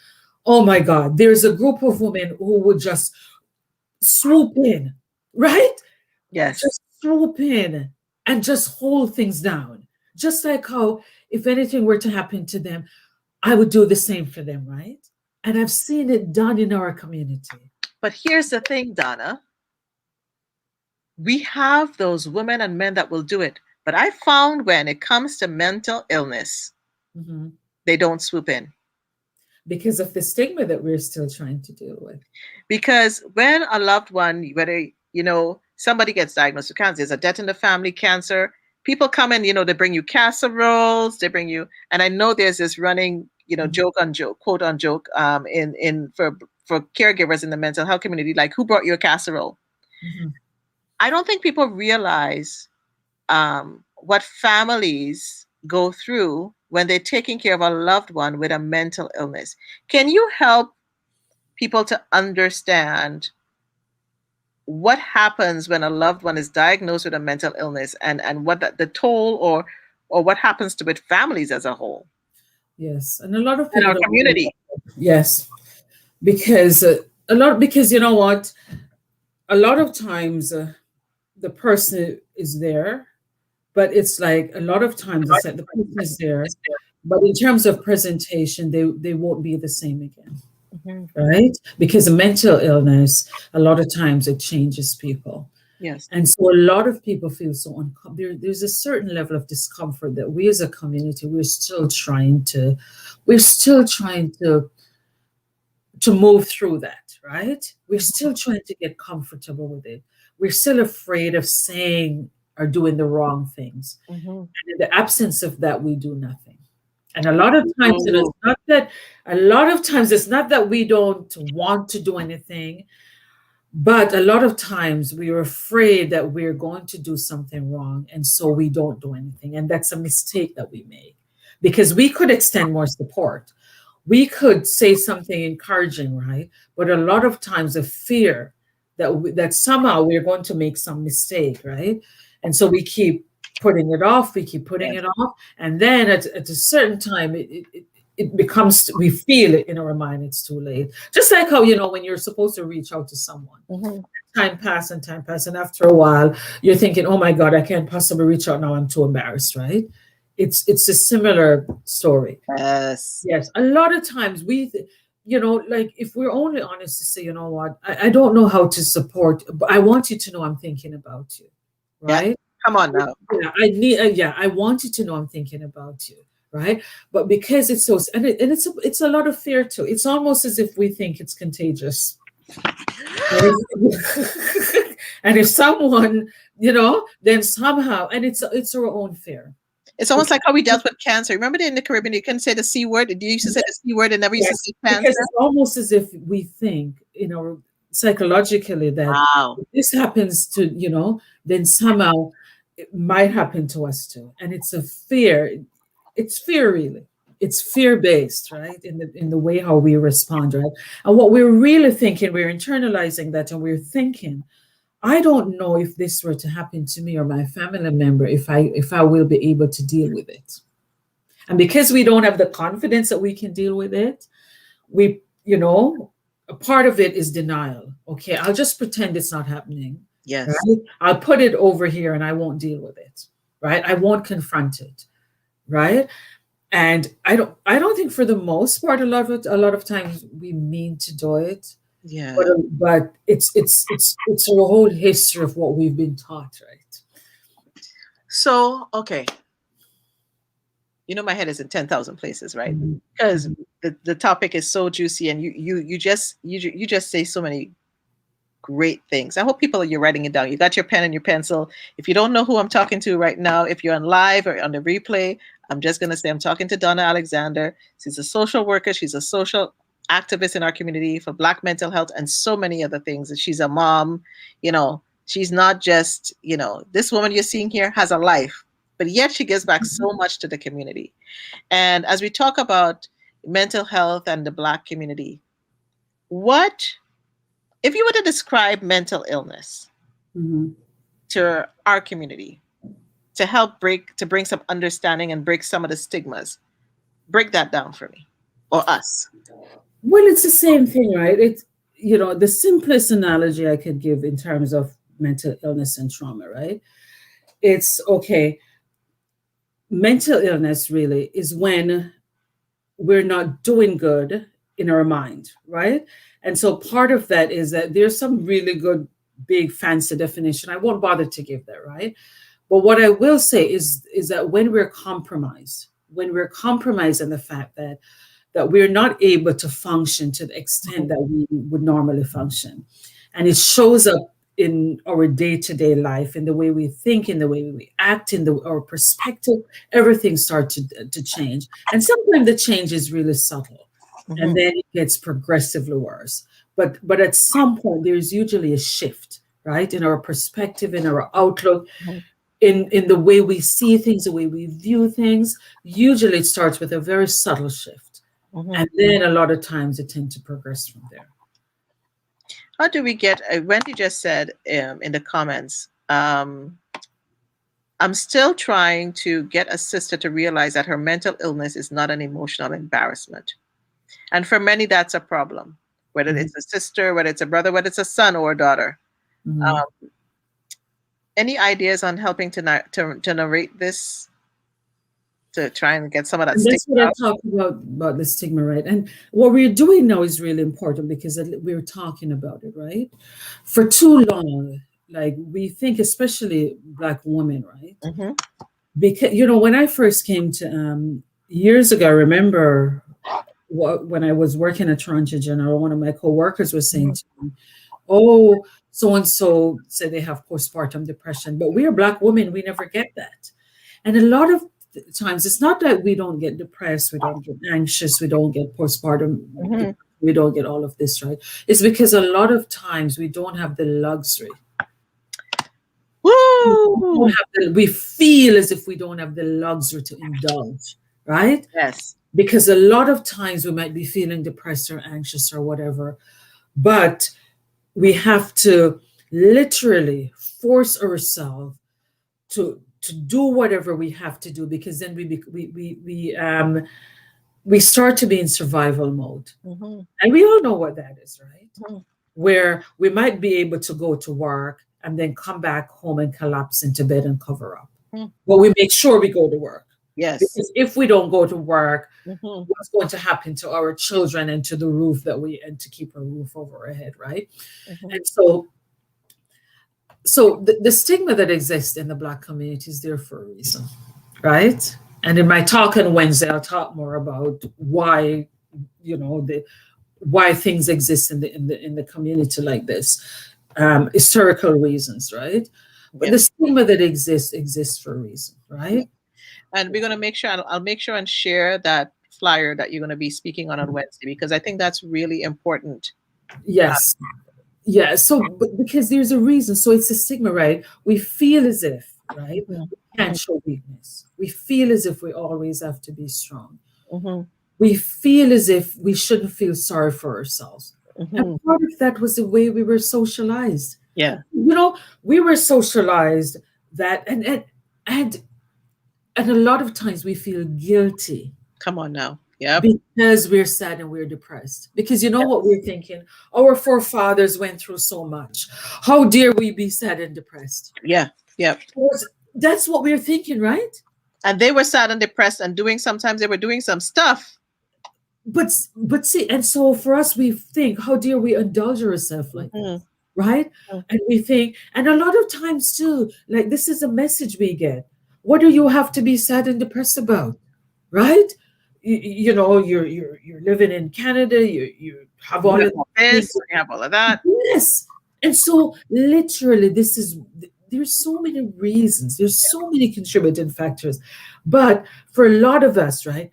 Oh my God, there's a group of women who would just swoop in, right? Yes. Just swoop in and just hold things down. Just like how if anything were to happen to them, I would do the same for them, right? And I've seen it done in our community. But here's the thing, Donna. We have those women and men that will do it. But I found when it comes to mental illness, they don't swoop in. Because of the stigma that we're still trying to deal with. Because when a loved one, whether, somebody gets diagnosed with cancer, there's a death in the family, cancer, people come in, they bring you casseroles, they bring you, and I know there's this running, joke on joke, quote on joke, for caregivers in the mental health community, like, who brought you a casserole? I don't think people realize what families go through when they're taking care of a loved one with a mental illness. Can you help people to understand what happens when a loved one is diagnosed with a mental illness and what the toll or what happens to it families as a whole? Yes, and a lot of people in our community. Yes, because you know what, a lot of times the person is there, but it's like a lot of times it's like the person is there, but in terms of presentation, they won't be the same again. Right? Because a mental illness, a lot of times it changes people. Yes. And so a lot of people feel so uncomfortable. There's a certain level of discomfort that we as a community, we're still trying to move through that, right? We're still trying to get comfortable with it. We're still afraid of saying or doing the wrong things. And in the absence of that, we do nothing. And a lot of times, it's not that we don't want to do anything, but a lot of times we are afraid that we're going to do something wrong, and so we don't do anything. And that's a mistake that we make, because we could extend more support. We could say something encouraging, right? But a lot of times the fear that somehow we're going to make some mistake, right? And so we keep putting it off, and then at a certain time it becomes, we feel it in our mind, it's too late. Just like how, when you're supposed to reach out to someone, time pass, and after a while you're thinking, oh my God, I can't possibly reach out now, I'm too embarrassed, right? It's a similar story. Yes. A lot of times we like, if we're only honest to say, you know what, I don't know how to support, but I want you to know I'm thinking about you, right? Yeah. Come on now. I want you to know I'm thinking about you, right? But because it's so, and it's a lot of fear too. It's almost as if we think it's contagious. And if someone, then somehow, and it's our own fear. It's almost like how we dealt with cancer. Remember in the Caribbean, you couldn't say the C word. You used to say the C word and never used to say cancer. Because it's almost as if we think, psychologically that if this happens to, then somehow it might happen to us too. And it's a fear. It's fear, really. It's fear-based, right? In the way how we respond, right? And what we're really thinking, we're internalizing that, and we're thinking, I don't know if this were to happen to me or my family member, if I will be able to deal with it. And because we don't have the confidence that we can deal with it, we, a part of it is denial. Okay, I'll just pretend it's not happening. Yes. Right? I'll put it over here and I won't deal with it. Right? I won't confront it. Right? And I don't think for the most part, a lot of times we mean to do it. Yeah. But it's a whole history of what we've been taught, right? So, okay. My head is in 10,000 places, right? Because the topic is so juicy, and you just say so many great things. I hope you're writing it down. You got your pen and your pencil. If you don't know who I'm talking to right now, if you're on live or on the replay, I'm just going to say I'm talking to Donna Alexander. She's a social worker. She's a social activist in our community for Black mental health and so many other things. And she's a mom. She's not just, this woman you're seeing here has a life, but yet she gives back so much to the community. And as we talk about mental health and the Black community, if you were to describe mental illness to our community, to help bring some understanding and break some of the stigmas, break that down for me or us. Well, it's the same thing, right? It's, the simplest analogy I could give in terms of mental illness and trauma, right? It's okay. Mental illness really is when we're not doing good in our mind, right? And so part of that is that there's some really good, big, fancy definition. I won't bother to give that, right? But what I will say is that when we're compromised in the fact that we're not able to function to the extent that we would normally function, and it shows up in our day-to-day life, in the way we think, in the way we act, in our perspective, everything starts to change. And sometimes the change is really subtle, and then it gets progressively worse. But at some point, there's usually a shift, right, in our perspective, in our outlook, in the way we see things, the way we view things. Usually it starts with a very subtle shift. And then a lot of times it tends to progress from there. How do we get, Wendy just said in the comments, I'm still trying to get a sister to realize that her mental illness is not an emotional embarrassment. And for many, that's a problem, whether it's a sister, whether it's a brother, whether it's a son or a daughter. Any ideas on helping to narrate this, to try and get some of that and stigma? That's what I talk about the stigma, right? And what we're doing now is really important because we're talking about it, right? For too long, like we think, especially Black women, right? Because, when I first came to years ago, I remember when I was working at Toronto General, one of my coworkers was saying to me, oh, so-and-so said they have postpartum depression, but we are Black women, we never get that. And a lot of times, it's not that we don't get depressed, we don't get anxious, we don't get postpartum, we don't get all of this, right? It's because a lot of times we don't have the luxury. We feel as if we don't have the luxury to indulge, right? Yes. Because a lot of times we might be feeling depressed or anxious or whatever, but we have to literally force ourselves to do whatever we have to do, because then we start to be in survival mode. And we all know what that is, right? Where we might be able to go to work and then come back home and collapse into bed and cover up. But we make sure we go to work. Yes. Because if we don't go to work, what's going to happen to our children and to the roof and to keep a roof over our head, right? And so the stigma that exists in the Black community is there for a reason, right? And in my talk on Wednesday, I'll talk more about why, why things exist in the community like this, historical reasons, right? But the stigma that exists for a reason, right? And we're going to make sure, I'll make sure and share that flyer that you're going to be speaking on Wednesday, because I think that's really important. Yes. Yeah. So, because there's a reason. So it's a stigma, right? We feel as if, right? We can't show weakness. We feel as if we always have to be strong. We feel as if we shouldn't feel sorry for ourselves. And part of that was the way we were socialized. Yeah. We were socialized that, and a lot of times we feel guilty Come on now. Yep. because we're sad and we're depressed. Because you know what we're thinking? Our forefathers went through so much. How dare we be sad and depressed? Yeah. Yep. That's what we're thinking, right? And they were sad and depressed and sometimes they were doing some stuff. But see, and so for us, we think, how dare we indulge ourselves like that, right? And we think, and a lot of times too, like this is a message we get. What do you have to be sad and depressed about, right? You're living in Canada. You have all of this. You have all of that. Yes, and so literally, there's so many reasons. There's so many contributing factors, but for a lot of us, right?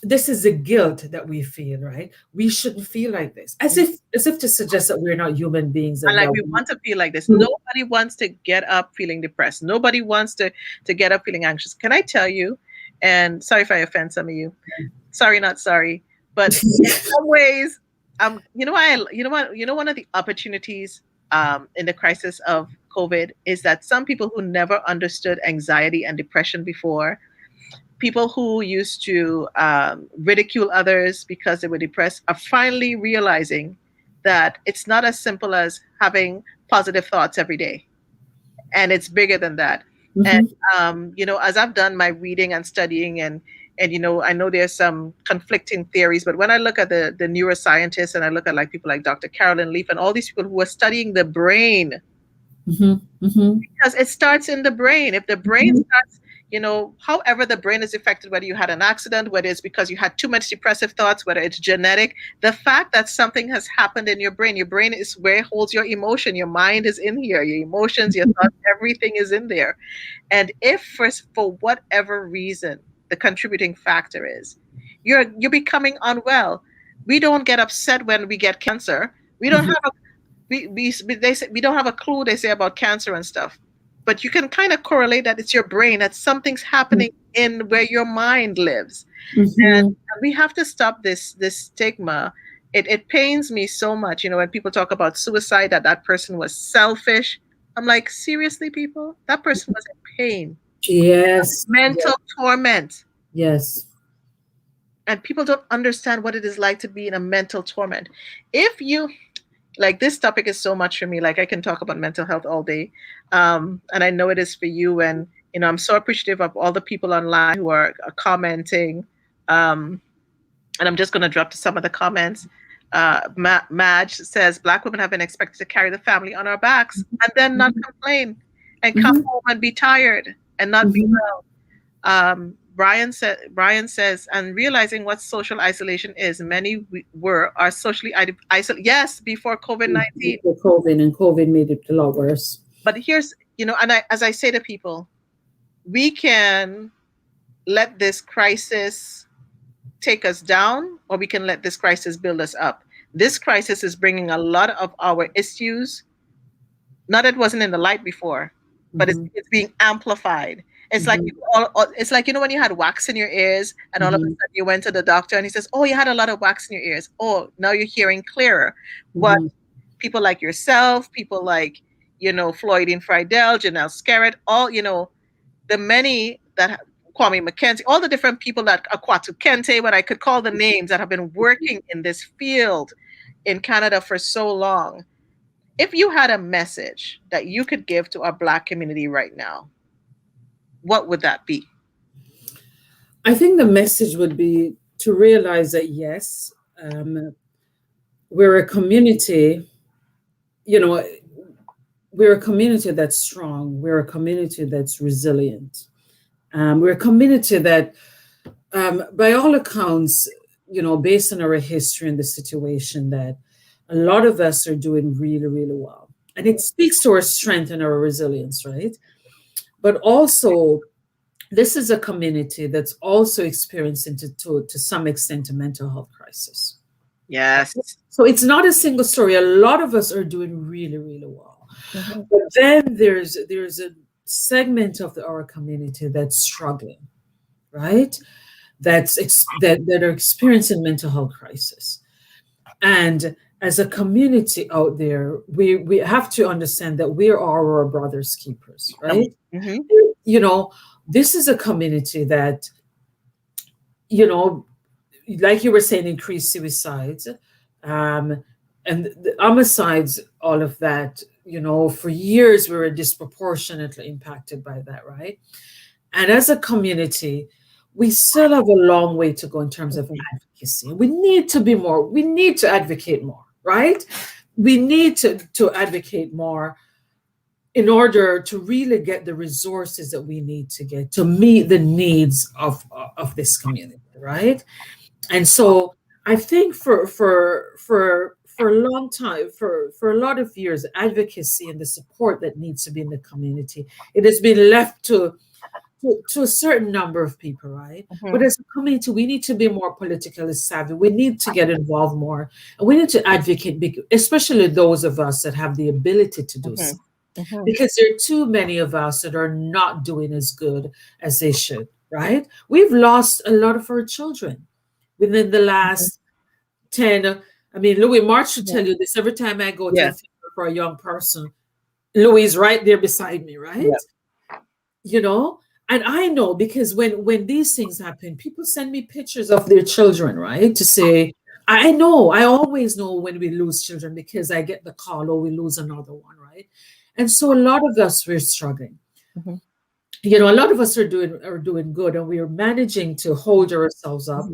This is the guilt that we feel, right? We shouldn't feel like this, as if to suggest that we're not human beings. And like we want to feel like this. Nobody wants to get up feeling depressed. Nobody wants to get up feeling anxious. Can I tell you? And sorry if I offend some of you. Sorry, not sorry. But in some ways, one of the opportunities in the crisis of COVID is that some people who never understood anxiety and depression before, people who used to ridicule others because they were depressed, are finally realizing that it's not as simple as having positive thoughts every day. And it's bigger than that. And, as I've done my reading and studying and I know there's some conflicting theories, but when I look at the neuroscientists and I look at like people like Dr. Carolyn Leaf and all these people who are studying the brain, because it starts in the brain. If the brain starts, however the brain is affected, whether you had an accident, whether it's because you had too much depressive thoughts, whether it's genetic, the fact that something has happened in your brain is where it holds your emotion. Your mind is in here, your emotions, your thoughts, everything is in there. And if for whatever reason, the contributing factor is you're becoming unwell, we don't get upset when we get cancer. We don't have they say we don't have a clue, they say, about cancer and stuff. But you can kind of correlate that it's your brain, that something's happening in where your mind lives. And we have to stop this stigma. It pains me so much, when people talk about suicide, that person was selfish. I'm like, seriously, people? That person was in pain. Yes. Mental torment. Yes. And people don't understand what it is like to be in a mental torment. If you... Like, this topic is so much for me. Like, I can talk about mental health all day. And I know it is for you. And, I'm so appreciative of all the people online who are commenting. And I'm just going to drop to some of the comments. Madge says, Black women have been expected to carry the family on our backs and then not complain and come home and be tired and not be well. Brian says, and realizing what social isolation is, many are socially isolated. Yes, before COVID-19. Before COVID made it a lot worse. But here's, as I say to people, we can let this crisis take us down, or we can let this crisis build us up. This crisis is bringing a lot of our issues. Not that it wasn't in the light before, but it's being amplified. It's like it's like, when you had wax in your ears and all of a sudden you went to the doctor and he says, oh, you had a lot of wax in your ears. Oh, now you're hearing clearer. But people like yourself, people like, Floydine Friedel, Janelle Scarrett, all, the many that Kwame McKenzie, all the different people that Akwatu Kente, what I could call the names, that have been working in this field in Canada for so long. If you had a message that you could give to our Black community right now, what would that be? I think the message would be to realize that, yes, we're a community, we're a community that's strong. We're a community that's resilient. We're a community that, by all accounts, based on our history and the situation, that a lot of us are doing really, really well. And it speaks to our strength and our resilience, right? But also, this is a community that's also experiencing, to some extent, a mental health crisis. Yes. So it's not a single story. A lot of us are doing really, really well. But then there's a segment of our community that's struggling, right? That are experiencing mental health crisis. And as a community out there, we have to understand that we are our brother's keepers, right? Mm-hmm. You know, this is a community that, you know, like you were saying, increased suicides, um, and the homicides, all of that. You know, for years we were disproportionately impacted by that, right? And as a community, we still have a long way to go in terms of advocacy. We need to be more, we need to advocate more, right? We need to advocate more in order to really get the resources that we need to get to meet the needs of this community, right? And so I think for a long time, for a lot of years, advocacy and the support that needs to be in the community, it has been left to a certain number of people, right? Mm-hmm. But as a community, we need to be more politically savvy. We need to get involved more, and we need to advocate, especially those of us that have the ability to do so. Mm-hmm. Because there are too many of us that are not doing as good as they should, right? We've lost a lot of our children within the last 10. I mean, Louis March should tell you this every time I go to a funeral for a young person. Louis is right there beside me, right? Yeah. You know, and I know because when these things happen, people send me pictures of their children, right? To say, I know, I always know when we lose children because I get the call, or we lose another one, right? And so a lot of us, we're struggling. Mm-hmm. You know, a lot of us are doing good, and we are managing to hold ourselves up.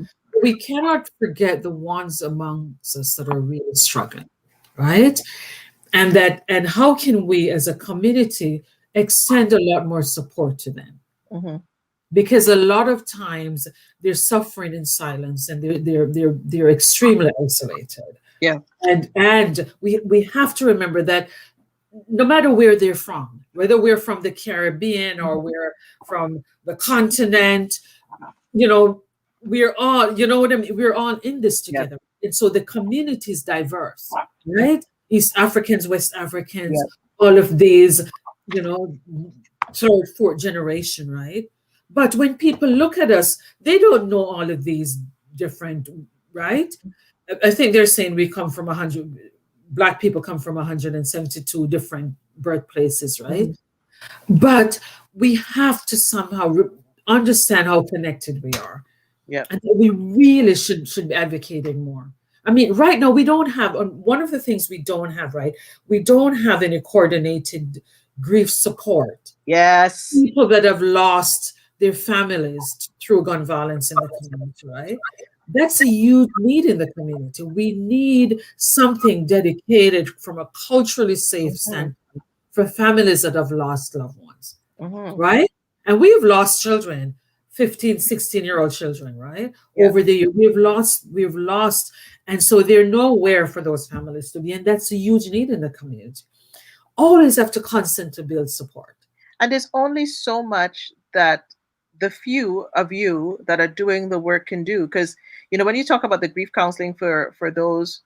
We cannot forget the ones amongst us that are really struggling, right? And how can we as a community extend a lot more support to them? Mm-hmm. Because a lot of times they're suffering in silence, and they're extremely isolated. Yeah. And we have to remember that no matter where they're from, whether we're from the Caribbean or we're from the continent, you know, we're all, you know what I mean? We're all in this together. And so the community is diverse, right? East Africans, West Africans, all of these, you know, third, fourth generation, right? But when people look at us, they don't know all of these different, right? I think they're saying we come from 100, Black people come from 172 different birthplaces, right? But we have to somehow understand how connected we are. Yeah. And that we really should be advocating more. I mean, right now we don't have, one of the things we don't have, right? We don't have any coordinated grief support. Yes. People that have lost their families through gun violence in the community, right? That's a huge need in the community. We need something dedicated from a culturally safe standpoint for families that have lost loved ones, right? And we've lost children, 15, 16-year-old children, right? Yeah. Over the year, we've lost. And so they're nowhere for those families to be. And that's a huge need in the community. Always have to constantly build support. And there's only so much that the few of you that are doing the work can do. Because, you know, when you talk about the grief counseling for those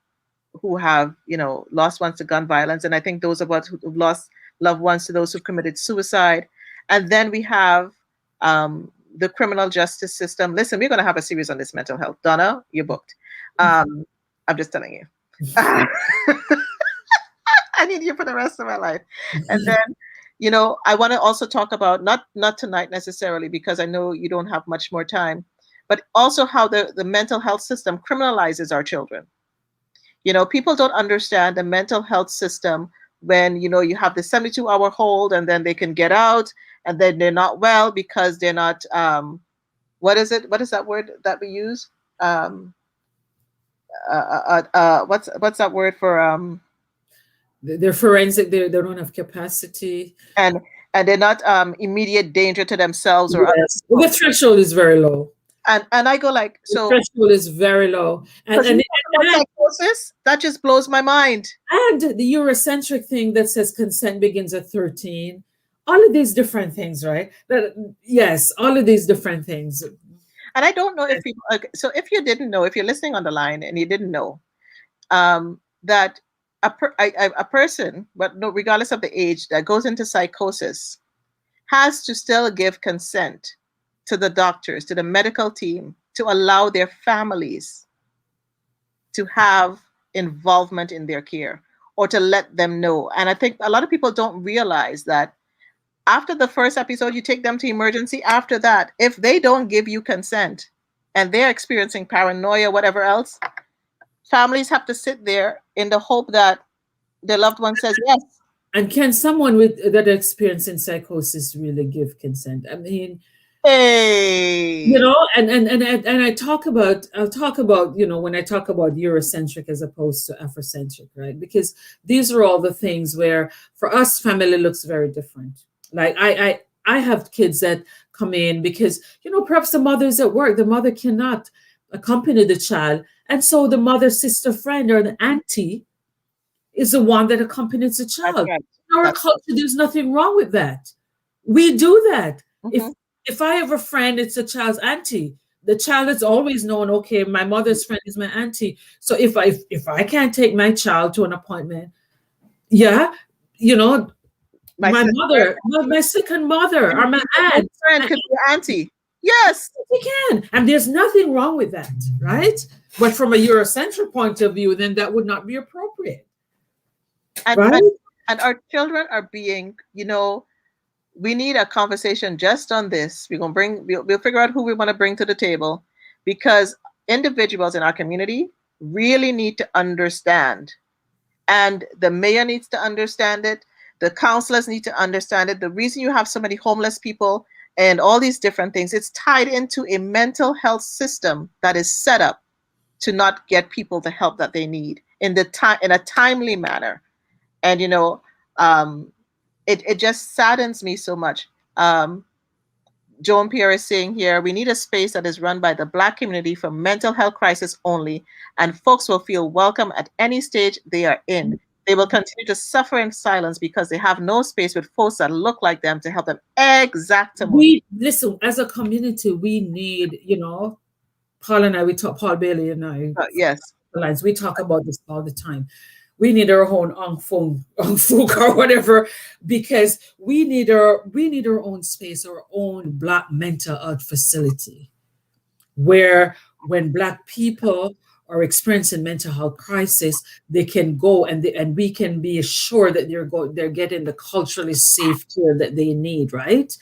who have, you know, lost ones to gun violence, and I think those of us who've lost loved ones to those who've committed suicide, and then we have the criminal justice system. Listen, we're going to have a series on this mental health. Donna, you're booked. I'm just telling you. I need you for the rest of my life. And then, you know, I want to also talk about, not tonight necessarily, because I know you don't have much more time, but also how the mental health system criminalizes our children. You know, people don't understand the mental health system when, you know, you have the 72-hour hold and then they can get out and then they're not well because they're not, what is it? What is that word that we use? What's that word for, they're forensic, they don't have capacity. And they're not immediate danger to themselves or others. Well, the threshold is very low. And I go like, so the threshold is very low. And psychosis, that just blows my mind. And the Eurocentric thing that says consent begins at 13. All of these different things, right? Yes, all of these different things. And I don't know if people, so if you didn't know, if you're listening on the line and you didn't know, that a person, but no, regardless of the age, that goes into psychosis has to still give consent to the doctors, to the medical team, to allow their families to have involvement in their care or to let them know. And I think a lot of people don't realize that after the first episode, you take them to emergency. After that, if they don't give you consent and they're experiencing paranoia, whatever else, families have to sit there in the hope that their loved one says yes. And can someone with that experience in psychosis really give consent? I mean, Hey, and I'll talk about, when I talk about Eurocentric as opposed to Afrocentric, right? Because these are all the things where for us family looks very different. Like I have kids that come in because, perhaps the mother's at work, the mother cannot accompany the child. And so the mother's sister friend or the auntie is the one that accompanies the child. right. In our culture, there's nothing wrong with that. We do that. If I have a friend, it's a child's auntie. The child has always known, okay, my mother's friend is my auntie. So if I can't take my child to an appointment, yeah, my mother, my second mother, or my aunt. Friend could be auntie. Yes. We can. And there's nothing wrong with that, right? But from a Eurocentric point of view, then that would not be appropriate. And our children are being, we need a conversation just on this. We'll figure out who we want to bring to the table, because individuals in our community really need to understand. And the mayor needs to understand it. The counselors need to understand it. The reason you have so many homeless people and all these different things, it's tied into a mental health system that is set up to not get people the help that they need in a timely manner. And, it just saddens me so much. Joan Pierre is saying here, we need a space that is run by the Black community for mental health crisis only, and folks will feel welcome at any stage they are in. They will continue to suffer in silence because they have no space with folks that look like them to help them. Exactly. Listen, as a community, we need, Paul and I, Paul Bailey and I, yes, we talk about this all the time. We need our own Funk or whatever, because we need our own space, our own Black mental health facility, where when Black people are experiencing mental health crisis, they can go and we can be assured that they're getting the culturally safe care that they need, right?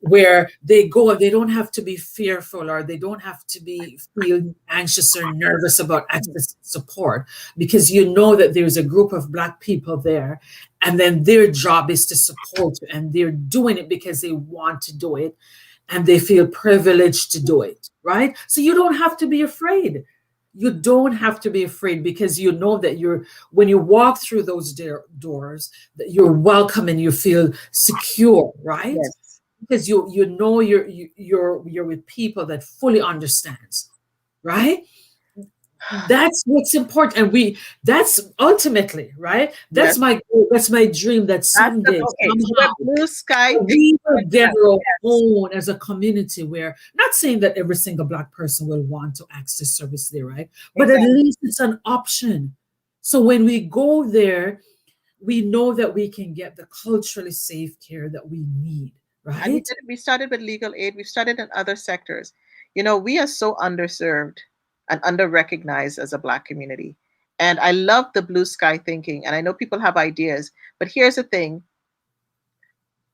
Where they go and they don't have to be fearful, or they don't have to feel anxious or nervous about accessing support, because that there's a group of Black people there, and then their job is to support you, and they're doing it because they want to do it and they feel privileged to do it, right? So you don't have to be afraid. You don't have to be afraid, because that when you walk through those doors, that you're welcome and you feel secure, right? Yes. Because you're with people that fully understands, right? That's what's important, and that's ultimately, right? That's my goal, that's my dream, that someday blue sky we will get our own as a community, where, not saying that every single Black person will want to access service there, right? But at least it's an option. So when we go there, we know that we can get the culturally safe care that we need. Right. And we started with legal aid. We've started in other sectors. We are so underserved and under-recognized as a Black community. And I love the blue sky thinking. And I know people have ideas. But here's the thing.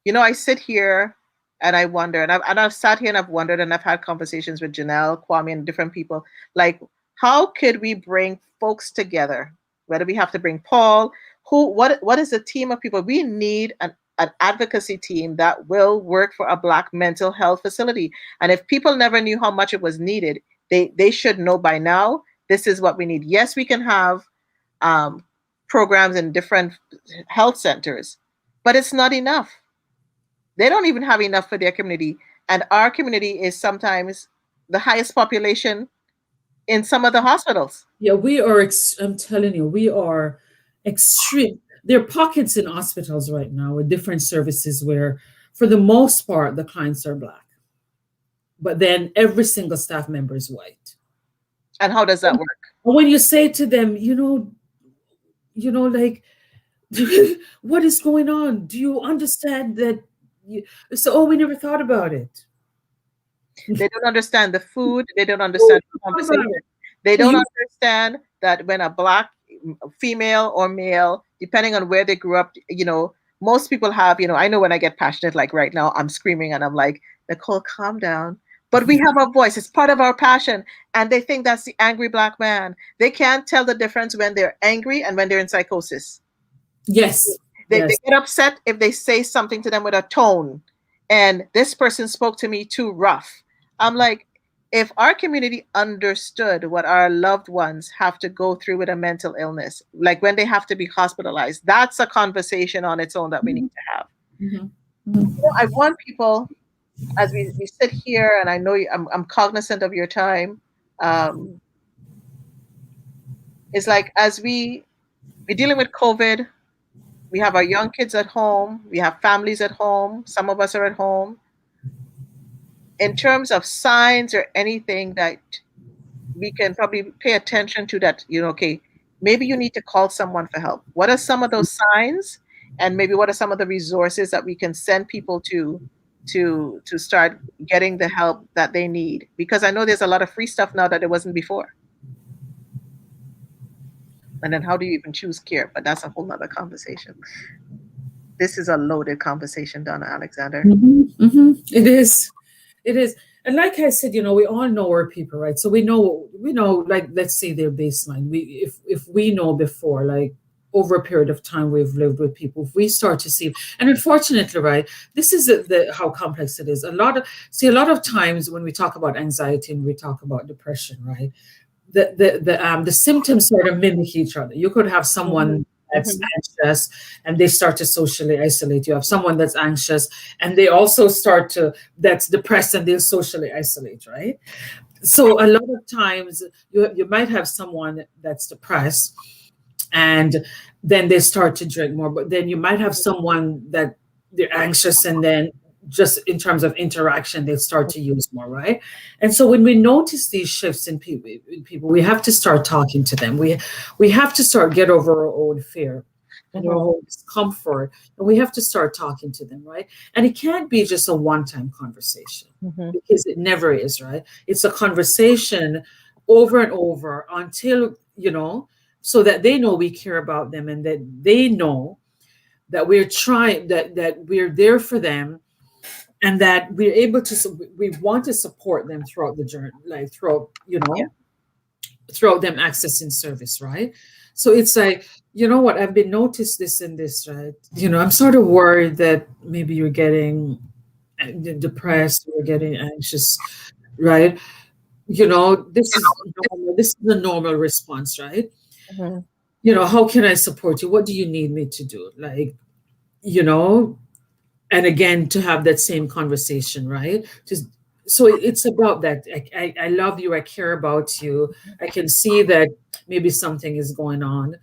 I sit here and I wonder, and I've sat here and I've wondered, and I've had conversations with Janelle, Kwame, and different people. Like, how could we bring folks together? Whether we have to bring Paul, what is a team of people? We need an advocacy team that will work for a Black mental health facility. And if people never knew how much it was needed, they should know by now, this is what we need. Yes, we can have programs in different health centers, but it's not enough. They don't even have enough for their community. And our community is sometimes the highest population in some of the hospitals. Yeah, we are, I'm telling you, we are extreme. There are pockets in hospitals right now with different services where, for the most part, the clients are Black. But then every single staff member is white. And how does that work? When you say to them, like, what is going on? Do you understand that? So, we never thought about it. They don't understand the food. They don't understand the conversation. They don't understand that when a Black female or male, depending on where they grew up, most people have, I know when I get passionate, like right now, I'm screaming and I'm like, Nicole, calm down. But we have a voice. It's part of our passion. And they think that's the angry Black man. They can't tell the difference when they're angry and when they're in psychosis. Yes. They get upset if they say something to them with a tone. And this person spoke to me too rough. I'm like, if our community understood what our loved ones have to go through with a mental illness, like when they have to be hospitalized, that's a conversation on its own that we need to have. I want people, as we sit here, and I know I'm cognizant of your time, it's like as we're dealing with COVID, we have our young kids at home, we have families at home, some of us are at home. In terms of signs or anything that we can probably pay attention to that, okay, maybe you need to call someone for help. What are some of those signs? And maybe what are some of the resources that we can send people to start getting the help that they need? Because I know there's a lot of free stuff now that there wasn't before. And then how do you even choose care? But that's a whole nother conversation. This is a loaded conversation, Donna Alexander. It is. It is. And like I said, we all know our people, right? So we know, like, let's say their baseline. If we know before, like over a period of time we've lived with people, if we start to see, and unfortunately, right, this is how complex it is. A lot of times when we talk about anxiety and we talk about depression, right, the symptoms sort of mimic each other. You could have someone that's anxious and they start to socially isolate. You have someone that's anxious and they also that's depressed and they'll socially isolate, right? So a lot of times you might have someone that's depressed and then they start to drink more, but then you might have someone that they're anxious and then just in terms of interaction, they start to use more, right? And so when we notice these shifts in people, we have to start talking to them. We have to start get over our own fear and our own discomfort, and we have to start talking to them, right? And it can't be just a one-time conversation because it never is, right? It's a conversation over and over until, so that they know we care about them and that they know that we're trying, that we're there for them. And that we're able to, we want to support them throughout the journey, like throughout them accessing service, right? So it's like, what, I've been noticed this and this, right? I'm sort of worried that maybe you're getting depressed, or getting anxious, right? This is normal. This is the normal response, right? How can I support you? What do you need me to do? Like, and again, to have that same conversation, right? So it's about that. I love you. I care about you. I can see that maybe something is going on.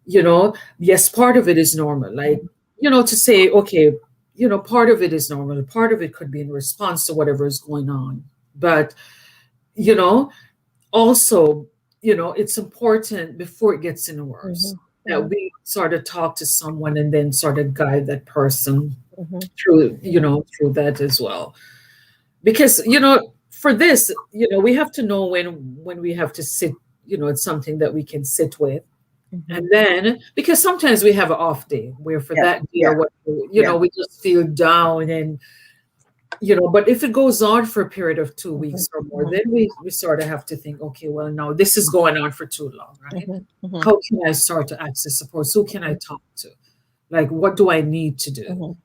Yes, part of it is normal. Like, to say, okay, part of it is normal. Part of it could be in response to whatever is going on. But, also, it's important before it gets any worse that we sort of talk to someone and then sort of guide that person through that as well. Because, for this, we have to know when we have to sit, it's something that we can sit with. And then, because sometimes we have an off day where for that day, we just feel down and, but if it goes on for a period of 2 weeks or more, then we sort of have to think, okay, well, no, this is going on for too long, right? How can I start to access support? Who can I talk to? Like, what do I need to do?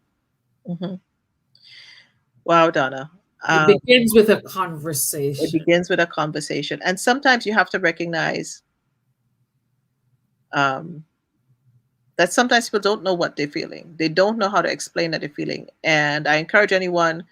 Wow, Donna. It begins with a conversation. It begins with a conversation. And sometimes you have to recognize that sometimes people don't know what they're feeling. They don't know how to explain that they're feeling. And I encourage anyone,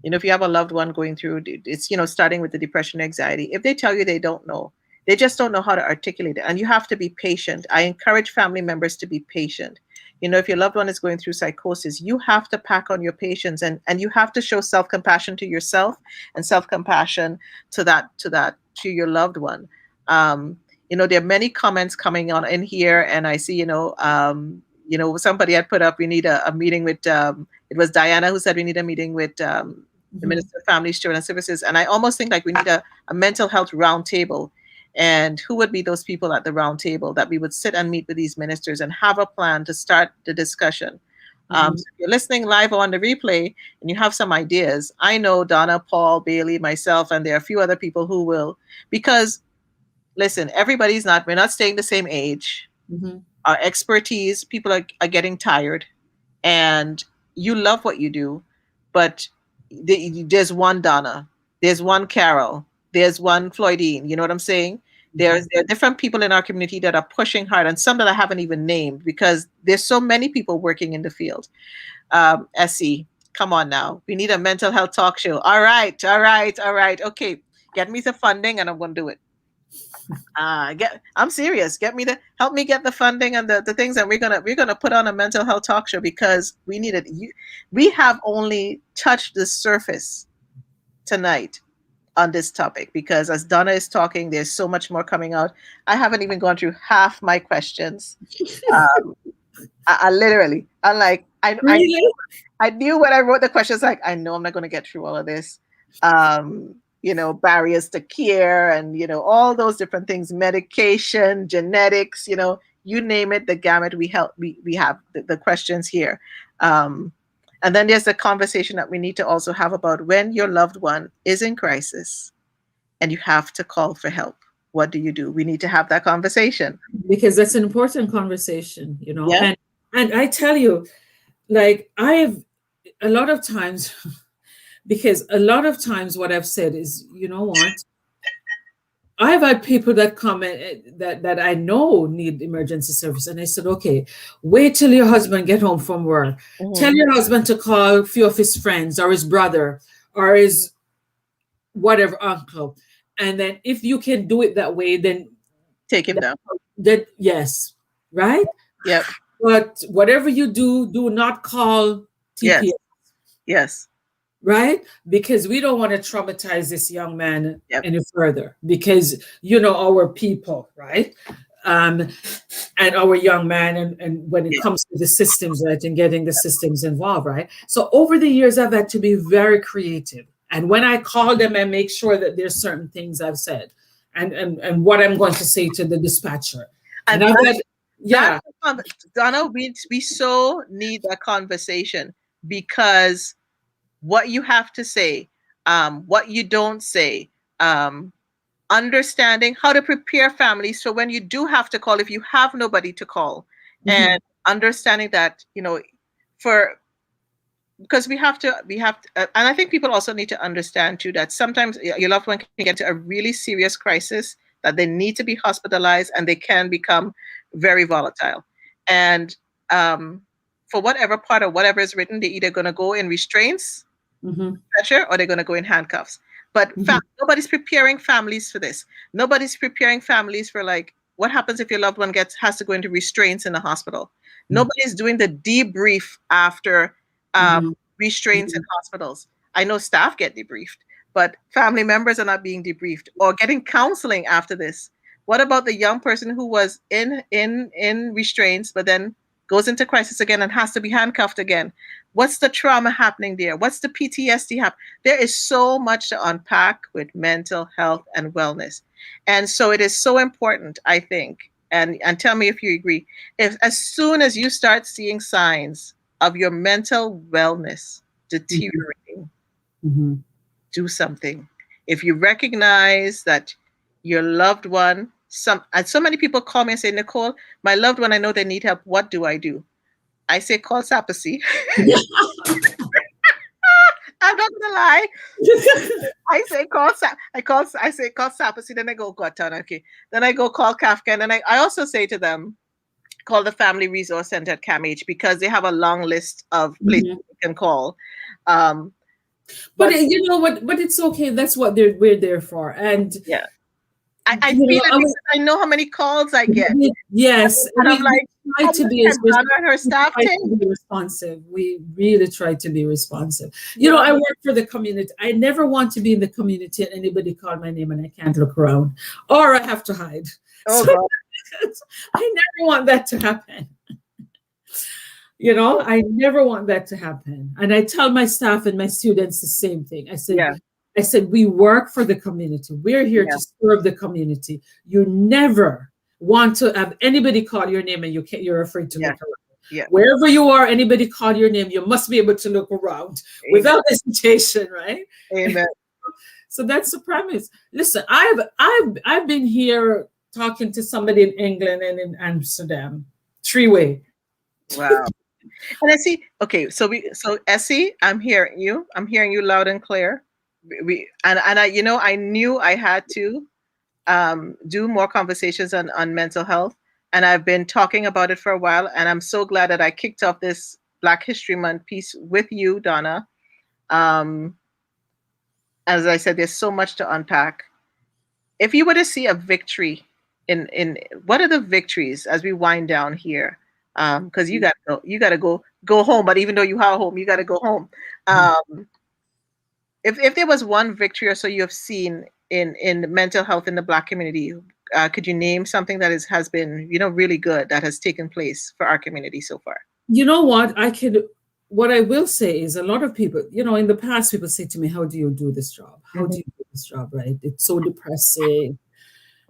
if you have a loved one going through, it's, starting with the depression, anxiety, if they tell you they don't know, they just don't know how to articulate it. And you have to be patient. I encourage family members to be patient. If your loved one is going through psychosis, you have to pack on your patience and you have to show self-compassion to yourself and self-compassion to your loved one. There are many comments coming on in here, and I see, somebody had put up, we need a meeting with, it was Diana who said we need a meeting with the Minister of Families, Children and Services. And I almost think like we need a mental health roundtable. And who would be those people at the round table that we would sit and meet with these ministers and have a plan to start the discussion? So if you're listening live or on the replay and you have some ideas, I know Donna, Paul, Bailey, myself, and there are a few other people who will, because listen, we're not staying the same age. Our expertise, people are getting tired, and you love what you do, but there's one Donna, there's one Carol, there's one Floydine. You know what I'm saying? There are different people in our community that are pushing hard, and some that I haven't even named because there's so many people working in the field. Essie, come on now. We need a mental health talk show. All right. Okay, get me the funding, and I'm going to do it. I'm serious. Help me get the funding and the things, and we're gonna put on a mental health talk show because we need it. We have only touched the surface tonight on this topic, because as Donna is talking, there's so much more coming out. I haven't even gone through half my questions. I literally, I knew when I wrote the questions, like, I know I'm not going to get through all of this. Barriers to care, and all those different things, medication, genetics, you name it, the gamut. We have the questions here. And then there's the conversation that we need to also have about when your loved one is in crisis and you have to call for help. What do you do? We need to have that conversation. Because that's an important conversation, Yeah. And I tell you, like, I have a lot of times, because a lot of times what I've said is, you know what? I've had people that come that I know need emergency service, and I said, okay, wait till your husband get home from work. Tell your husband to call a few of his friends or his brother or his whatever uncle, and then if you can do it that way, then take him down. Then yes, right? Yep. But whatever you do, do not call TPS. Yes. Right? Because we don't want to traumatize this young man any further, because our people, right? And our young man, and when it comes to the systems, right, and getting the systems involved, right? So over the years, I've had to be very creative. And when I call them, I make sure that there's certain things I've said and what I'm going to say to the dispatcher. And I've had, Donna, we so need that conversation, because what you have to say, what you don't say, understanding how to prepare families for when you do have to call, if you have nobody to call, and understanding that, because we have to, and I think people also need to understand too that sometimes your loved one can get to a really serious crisis that they need to be hospitalized, and they can become very volatile. And for whatever part of whatever is written, they're either going to go in restraints, pressure, or they're going to go in handcuffs. But nobody's preparing families for this. Nobody's preparing families for, like, what happens if your loved one has to go into restraints in the hospital. Nobody's doing the debrief after restraints in hospitals. I know staff get debriefed, but family members are not being debriefed or getting counseling after this. What about the young person who was in restraints, but then goes into crisis again and has to be handcuffed again? What's the trauma happening there? What's the PTSD happening? There is so much to unpack with mental health and wellness. And so it is so important, I think, and tell me if you agree, if as soon as you start seeing signs of your mental wellness deteriorating, do something. If you recognize that your loved one, and so many people call me and say, Nicole, my loved one, I know they need help. What do I do? I say, call SAPACCY. I'm not gonna lie. I say call SAPACCY. Then I go, God, okay. Then I go call Kafka, and then I also say to them, call the Family Resource Center at CAMH, because they have a long list of places you can call. But you know what? But it's okay. That's what we're there for. And I feel it because I know how many calls I get. Yes, and I'm like, try to be her staff responsive. We really try to be responsive. I work for the community. I never want to be in the community and anybody call my name and I can't look around, or I have to hide. God. I never want that to happen. I never want that to happen. And I tell my staff and my students the same thing. I say, I said, we work for the community. We're here Yeah. to serve the community. You never want to have anybody call your name and you're afraid to Yeah. look around. Yeah. Wherever you are, anybody call your name, you must be able to look around Amen. without hesitation, right? Amen. So that's the premise. Listen, I've been here talking to somebody in England and in Amsterdam, three-way. Wow. And I see. Okay, so Essie, I'm hearing you. I'm hearing you loud and clear. I I knew I had to do more conversations on mental health, and I've been talking about it for a while. And I'm so glad that I kicked off this Black History Month piece with you, Donna. Um, as I said, there's so much to unpack. If you were to see a victory in what are the victories as we wind down here? Because you gotta go home. But even though you are home, you gotta go home. If there was one victory or so you have seen in mental health in the Black community, could you name something that has been really good that has taken place for our community so far? You know what? What I will say is a lot of people, in the past, people say to me, how do you do this job? How do you do this job, right? It's so depressing.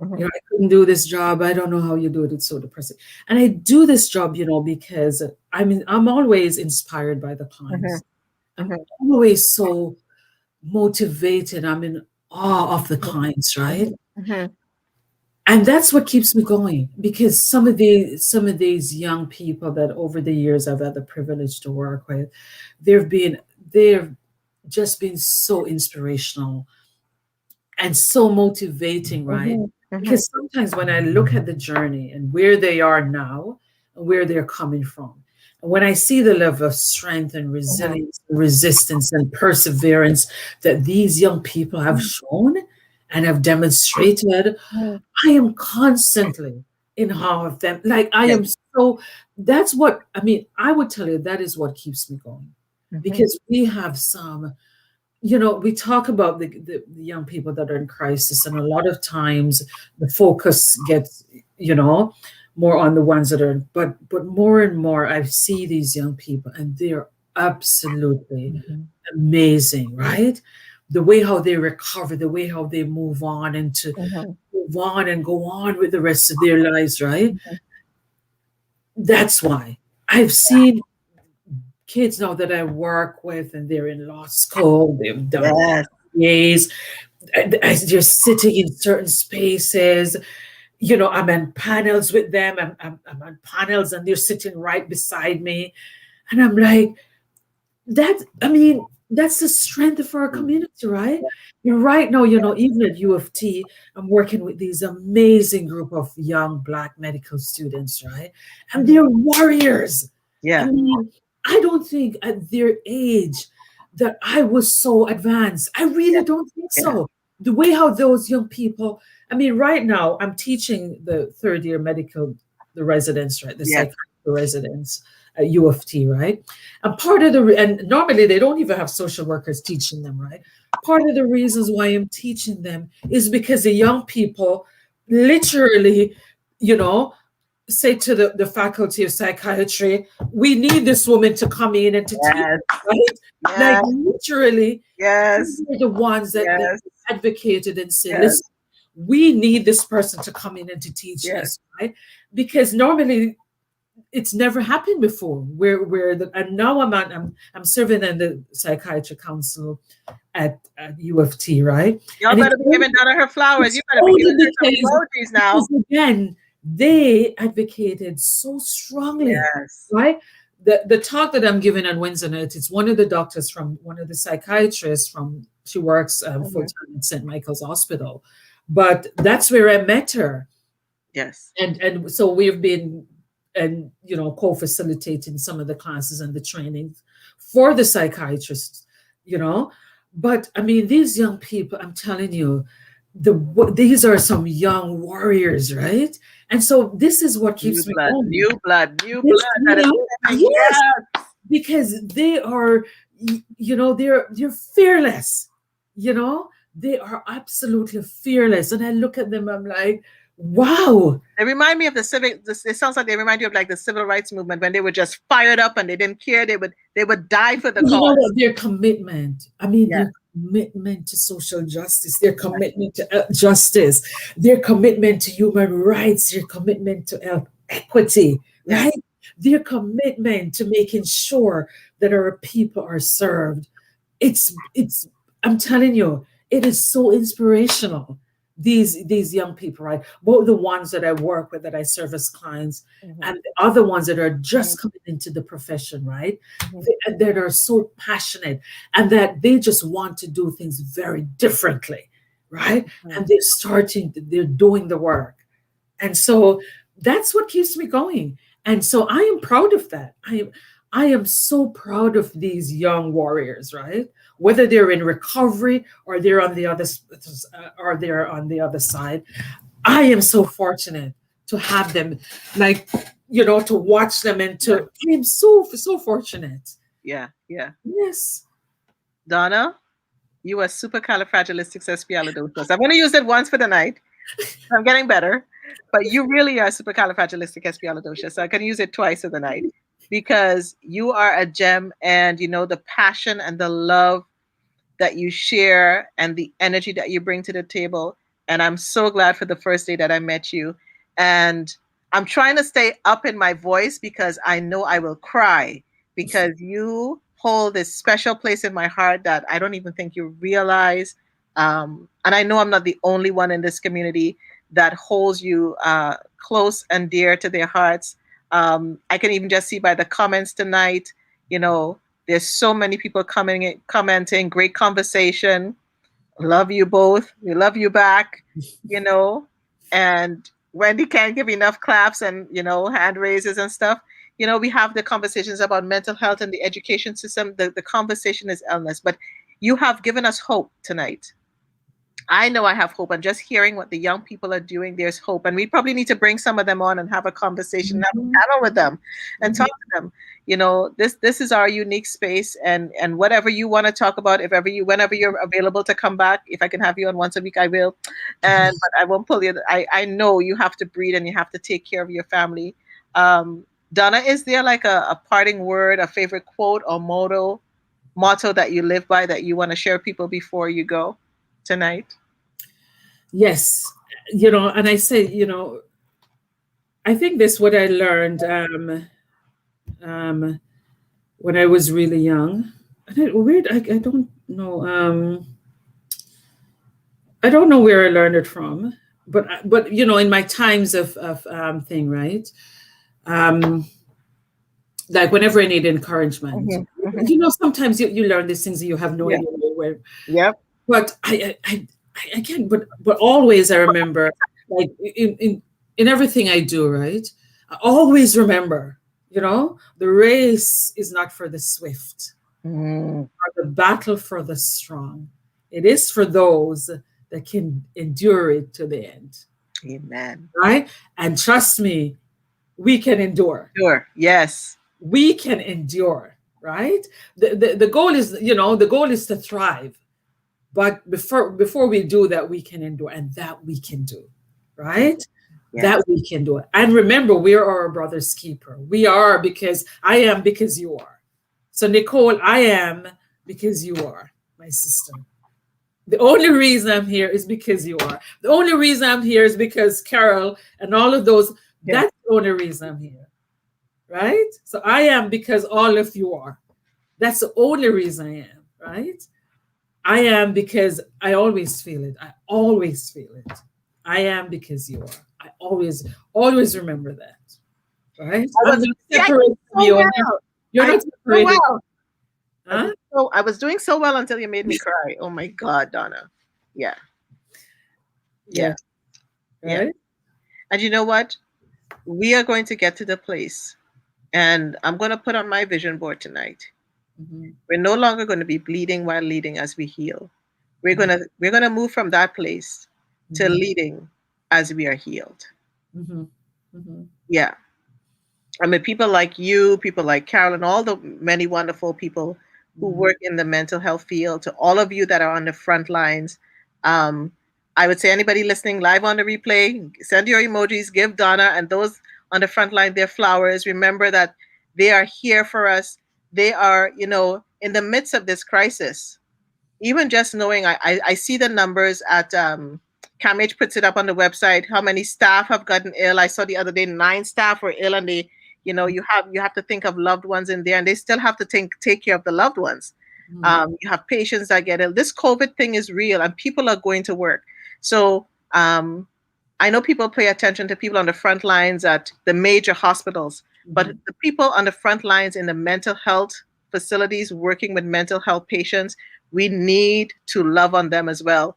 I couldn't do this job. I don't know how you do it. It's so depressing. And I do this job, because I'm always inspired by the clients. I'm always so motivated. I'm in awe of the clients, right? And that's what keeps me going, because some of these young people that over the years I've had the privilege to work with, they've just been so inspirational and so motivating, right? Because sometimes when I look at the journey and where they are now and where they're coming from, and when I see the level of strength and resilience, resistance and perseverance that these young people have shown and have demonstrated, I am constantly in awe of them. Like that's what, I would tell you, that is what keeps me going. Because we have some, we talk about the young people that are in crisis, and a lot of times the focus gets, more on the ones that are, but more and more I see these young people and they're absolutely amazing, right? The way how they recover, the way how they move on and to move on and go on with the rest of their lives, right? That's why I've seen kids now that I work with, and they're in law school, they've done MBAs, as they're sitting in certain spaces. I'm in panels with them. I'm on panels and they're sitting right beside me. And I'm like, that's the strength of our community, right? Right now, even at U of T, I'm working with these amazing group of young Black medical students, right? And they're warriors. Yeah. I don't think at their age that I was so advanced. I really don't think so. The way how those young people, right now I'm teaching the third year medical, the residents, right? The psychiatry residents at U of T, right? And and normally they don't even have social workers teaching them, right? Part of the reasons why I'm teaching them is because the young people literally, say to the faculty of psychiatry, we need this woman to come in and to teach, right? Like literally, they're the ones that advocated and said, listen, we need this person to come in and to teach us, right? Because normally it's never happened before. And now I'm serving in the psychiatry council at U of T, right? Y'all better be giving Donna her flowers. You better be giving her some emojis now. Again, they advocated so strongly, right? The talk that I'm giving on Wednesday night, it's one of the doctors from one of the psychiatrists she works full-time at St. Michael's Hospital, but that's where I met her. Yes. And so we've been co-facilitating some of the classes and the training for the psychiatrists, but these young people, I'm telling you, these are some young warriors, right? And so this is what keeps me going. New blood. Yes, because they are, they're fearless. They are absolutely fearless, and I look at them, I'm like, wow. They remind me of it sounds like they remind you of like the civil rights movement, when they were just fired up and they didn't care. They would die for the cause. Their commitment. Their commitment to social justice, their commitment to justice, their commitment to human rights, their commitment to equity, Yes. right? Their commitment to making sure that our people are served. It's I'm telling you, it is so inspirational. These young people, right? Both the ones that I work with, that I serve as clients, Mhm. and the other ones that are just coming into the profession, right? Mhm. That are so passionate and that they just want to do things very differently, right? Mhm. And they're doing the work. And so that's what keeps me going. And so I am proud of that. I am so proud of these young warriors, right? Whether they're in recovery or they're on the other side. I am so fortunate to have them, like, to watch them and Yeah. I am so fortunate. Yeah. Yeah. Yes. Donna, you are supercalifragilisticexpialidocious. I'm going to use it once for the night. I'm getting better, but you really are supercalifragilisticexpialidocious. So I can use it twice for the night because you are a gem, and the passion and the love that you share and the energy that you bring to the table. And I'm so glad for the first day that I met you. And I'm trying to stay up in my voice because I know I will cry because you hold this special place in my heart that I don't even think you realize. And I know I'm not the only one in this community that holds you close and dear to their hearts. I can even just see by the comments tonight, you know, there's so many people commenting, great conversation. Love you both. We love you back, you know. And Wendy can't give enough claps and, hand raises and stuff. We have the conversations about mental health and the education system. The conversation is endless, but you have given us hope tonight. I know I have hope. And just hearing what the young people are doing, there's hope. And we probably need to bring some of them on and have a conversation, have a Mhm. panel with them and talk Mhm. to them. This is our unique space, and whatever you want to talk about, whenever you're available to come back, if I can have you on once a week, I will. But I won't pull you. I know you have to breathe and you have to take care of your family. Um, Donna, is there like a parting word, a favorite quote or motto that you live by that you want to share with people before you go tonight? Yes. And I say, I think this what I learned um, when I was really young. I don't know. I don't know where I learned it from, but in my times of thing, right? Um, like whenever I need encouragement, Mhm, mhm. sometimes you learn these things and you have no Yeah. idea where. Yep. But I can't. But always I remember, like in everything I do, right? I always remember, the race is not for the swift, Mm, or the battle for the strong. It is for those that can endure it to the end, amen. right? And trust me, we can endure. Sure. Yes. We can endure, right? The goal is, to thrive. But before we do that, we can endure, and that we can do, right? Yes. That we can do it. And remember, we are our brother's keeper. We are, because I am because you are. So Nicole, I am because you are, my sister. The only reason I'm here is because you are. The only reason I'm here is because Carol and all of those. Yeah. That's the only reason I'm here, right? So I am because all of you are. That's the only reason I am, right? I am because I always feel it. I always feel it. I am because you are. I always remember that. Right? I I'm was not yeah, I did separated from so you. And well. you're I not did so separated. well. Huh? I was doing so well until you made me cry. Oh my God, Donna. Yeah. Yeah. Yeah. Yeah. Right? And you know what? We are going to get to the place, and I'm going to put on my vision board tonight. Mhm. We're no longer going to be bleeding while leading as we heal. Mhm. We're gonna move from that place to Mhm. leading as we are healed. Mhm. Mhm. Yeah. I mean, people like you, people like Carol, and all the many wonderful people who Mhm. work in the mental health field, to all of you that are on the front lines. Um, I would say anybody listening live on the replay, send your emojis, give Donna and those on the front line their flowers. Remember that they are here for us. They are, in the midst of this crisis. even just knowing, I see the numbers at CAMH puts it up on the website, how many staff have gotten ill. I saw the other day 9 staff were ill, and they, you have to think of loved ones in there, and they still have to take care of the loved ones. You have patients that get ill. This COVID thing is real, and people are going to work. So I know people pay attention to people on the front lines at the major hospitals, but the people on the front lines in the mental health facilities working with mental health patients, we need to love on them as well.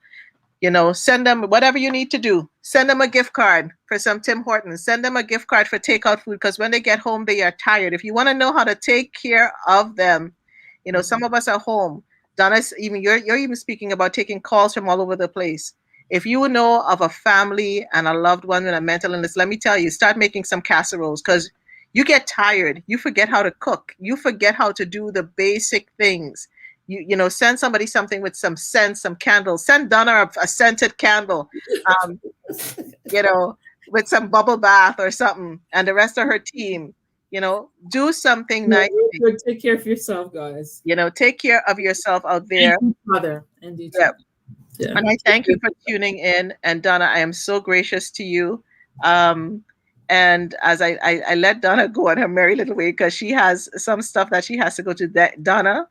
Send them whatever you need to do. Send them a gift card for some Tim Hortons. Send them a gift card for takeout food, because when they get home, they are tired. If you want to know how to take care of them, some of us are home. Donna's even you're even speaking about taking calls from all over the place. If you know of a family and a loved one with a mental illness, let me tell you, start making some casseroles, because you get tired. You forget how to cook. You forget how to do the basic things. Send somebody something with some scent, some candles. Send Donna a scented candle, with some bubble bath or something, and the rest of her team. Do something nice. Take care of yourself, guys. Take care of yourself out there. And each other. Yeah. And I thank you for tuning in. And Donna, I am so gracious to you. And as I let Donna go on her merry little way, because she has some stuff that she has to go to. Donna,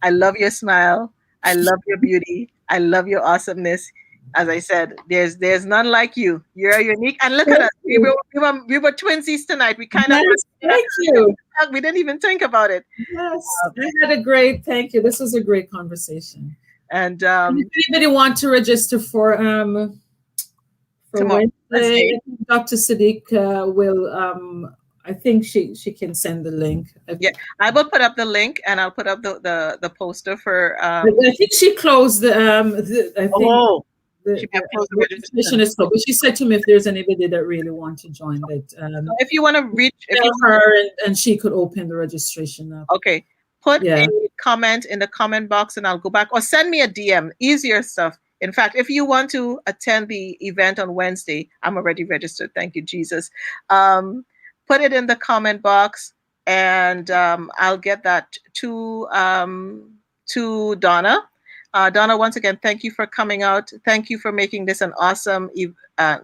I love your smile. I love your beauty. I love your awesomeness. As I said, there's none like you. You're unique. And look at us. We were twinsies tonight. We kind of thank you. We didn't even think about it. Yes, I had a great. Thank you. This was a great conversation. And if anybody want to register for Wednesday, Dr. Sadiq will. I think she can send the link. Yeah, I will put up the link, and I'll put up the poster for. I think she closed the. I think she closed the registration is closed. But she said to me if there's anybody that really want to join, that so if you want to reach, her and she could open the registration up. Okay, put a comment in the comment box, and I'll go back, or send me a DM. Easier stuff. In fact, if you want to attend the event on Wednesday, I'm already registered. Thank you, Jesus. Put it in the comment box, and I'll get that to Donna. Donna, once again, thank you for coming out. Thank you for making this an awesome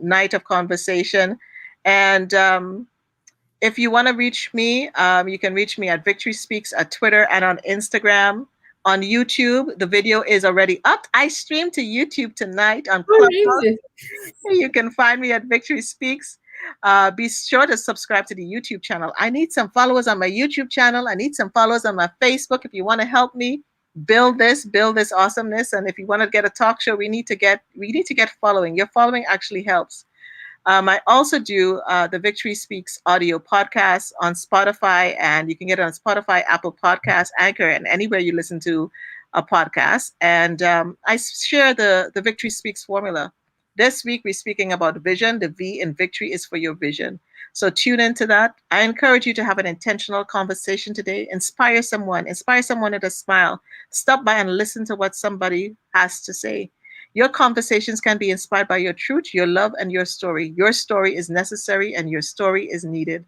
night of conversation. And if you want to reach me, you can reach me at Victory Speaks at Twitter and on Instagram. On YouTube, the video is already up. I streamed to YouTube tonight on Clubhouse. You can find me at Victory Speaks. Be sure to subscribe to the YouTube channel. I need some followers on my YouTube channel. I need some followers on my Facebook. If you want to help me build this awesomeness, and if you want to get a talk show, we need to get following. Your following actually helps. I also do the Victory Speaks audio podcast on Spotify, and you can get it on Spotify, Apple Podcasts, Anchor, and anywhere you listen to a podcast. And I share the Victory Speaks formula. This week, we're speaking about vision. The V in victory is for your vision. So tune into that. I encourage you to have an intentional conversation today. Inspire someone with a smile. Stop by and listen to what somebody has to say. Your conversations can be inspired by your truth, your love, and your story. Your story is necessary, and your story is needed.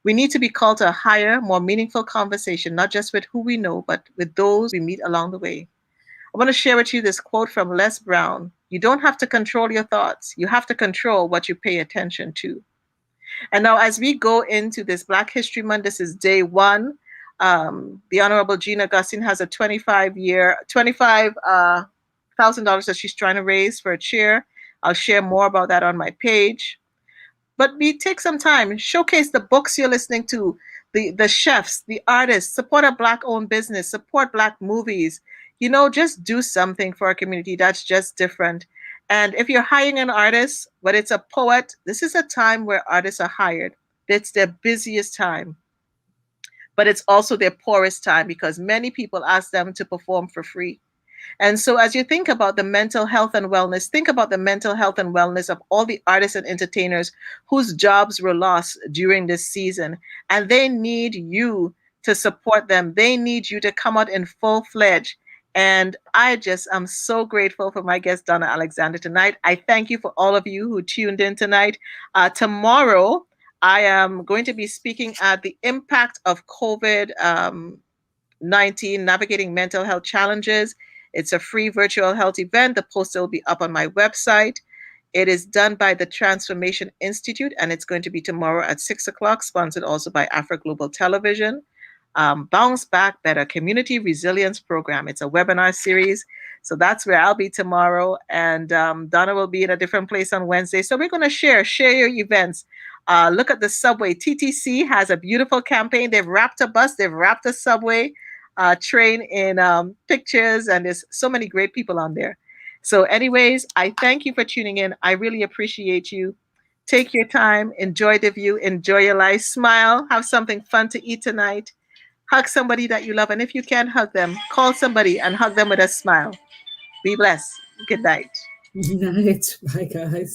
We need to be called to a higher, more meaningful conversation, not just with who we know, but with those we meet along the way. I want to share with you this quote from Les Brown. You don't have to control your thoughts. You have to control what you pay attention to. And now, as we go into this Black History Month, this is day one. The Honorable Jean Augustine has a $25,000 that she's trying to raise for a chair. I'll share more about that on my page. But we take some time, showcase the books you're listening to, the chefs, the artists, support a Black-owned business, support Black movies. Just do something for our community that's just different. And if you're hiring an artist, whether it's a poet, this is a time where artists are hired. It's their busiest time. But it's also their poorest time, because many people ask them to perform for free. And so as you think about the mental health and wellness, think about the mental health and wellness of all the artists and entertainers whose jobs were lost during this season. And they need you to support them. They need you to come out in full-fledged. And I'm so grateful for my guest, Donna Alexander, tonight. I thank you for all of you who tuned in tonight. Tomorrow, I am going to be speaking at the impact of COVID-19, navigating mental health challenges. It's a free virtual health event. The poster will be up on my website. It is done by the Transformation Institute, and it's going to be tomorrow at 6 o'clock, sponsored also by Afro Global Television. Bounce Back Better Community Resilience Program. It's a webinar series. So that's where I'll be tomorrow. And Donna will be in a different place on Wednesday. So we're going to share your events. Look at the subway. TTC has a beautiful campaign. They've wrapped a bus. They've wrapped a subway train in pictures. And there's so many great people on there. So anyways, I thank you for tuning in. I really appreciate you. Take your time. Enjoy the view. Enjoy your life. Smile. Have something fun to eat tonight. Hug somebody that you love. And if you can't hug them, call somebody and hug them with a smile. Be blessed. Good night. Good night. Bye, guys.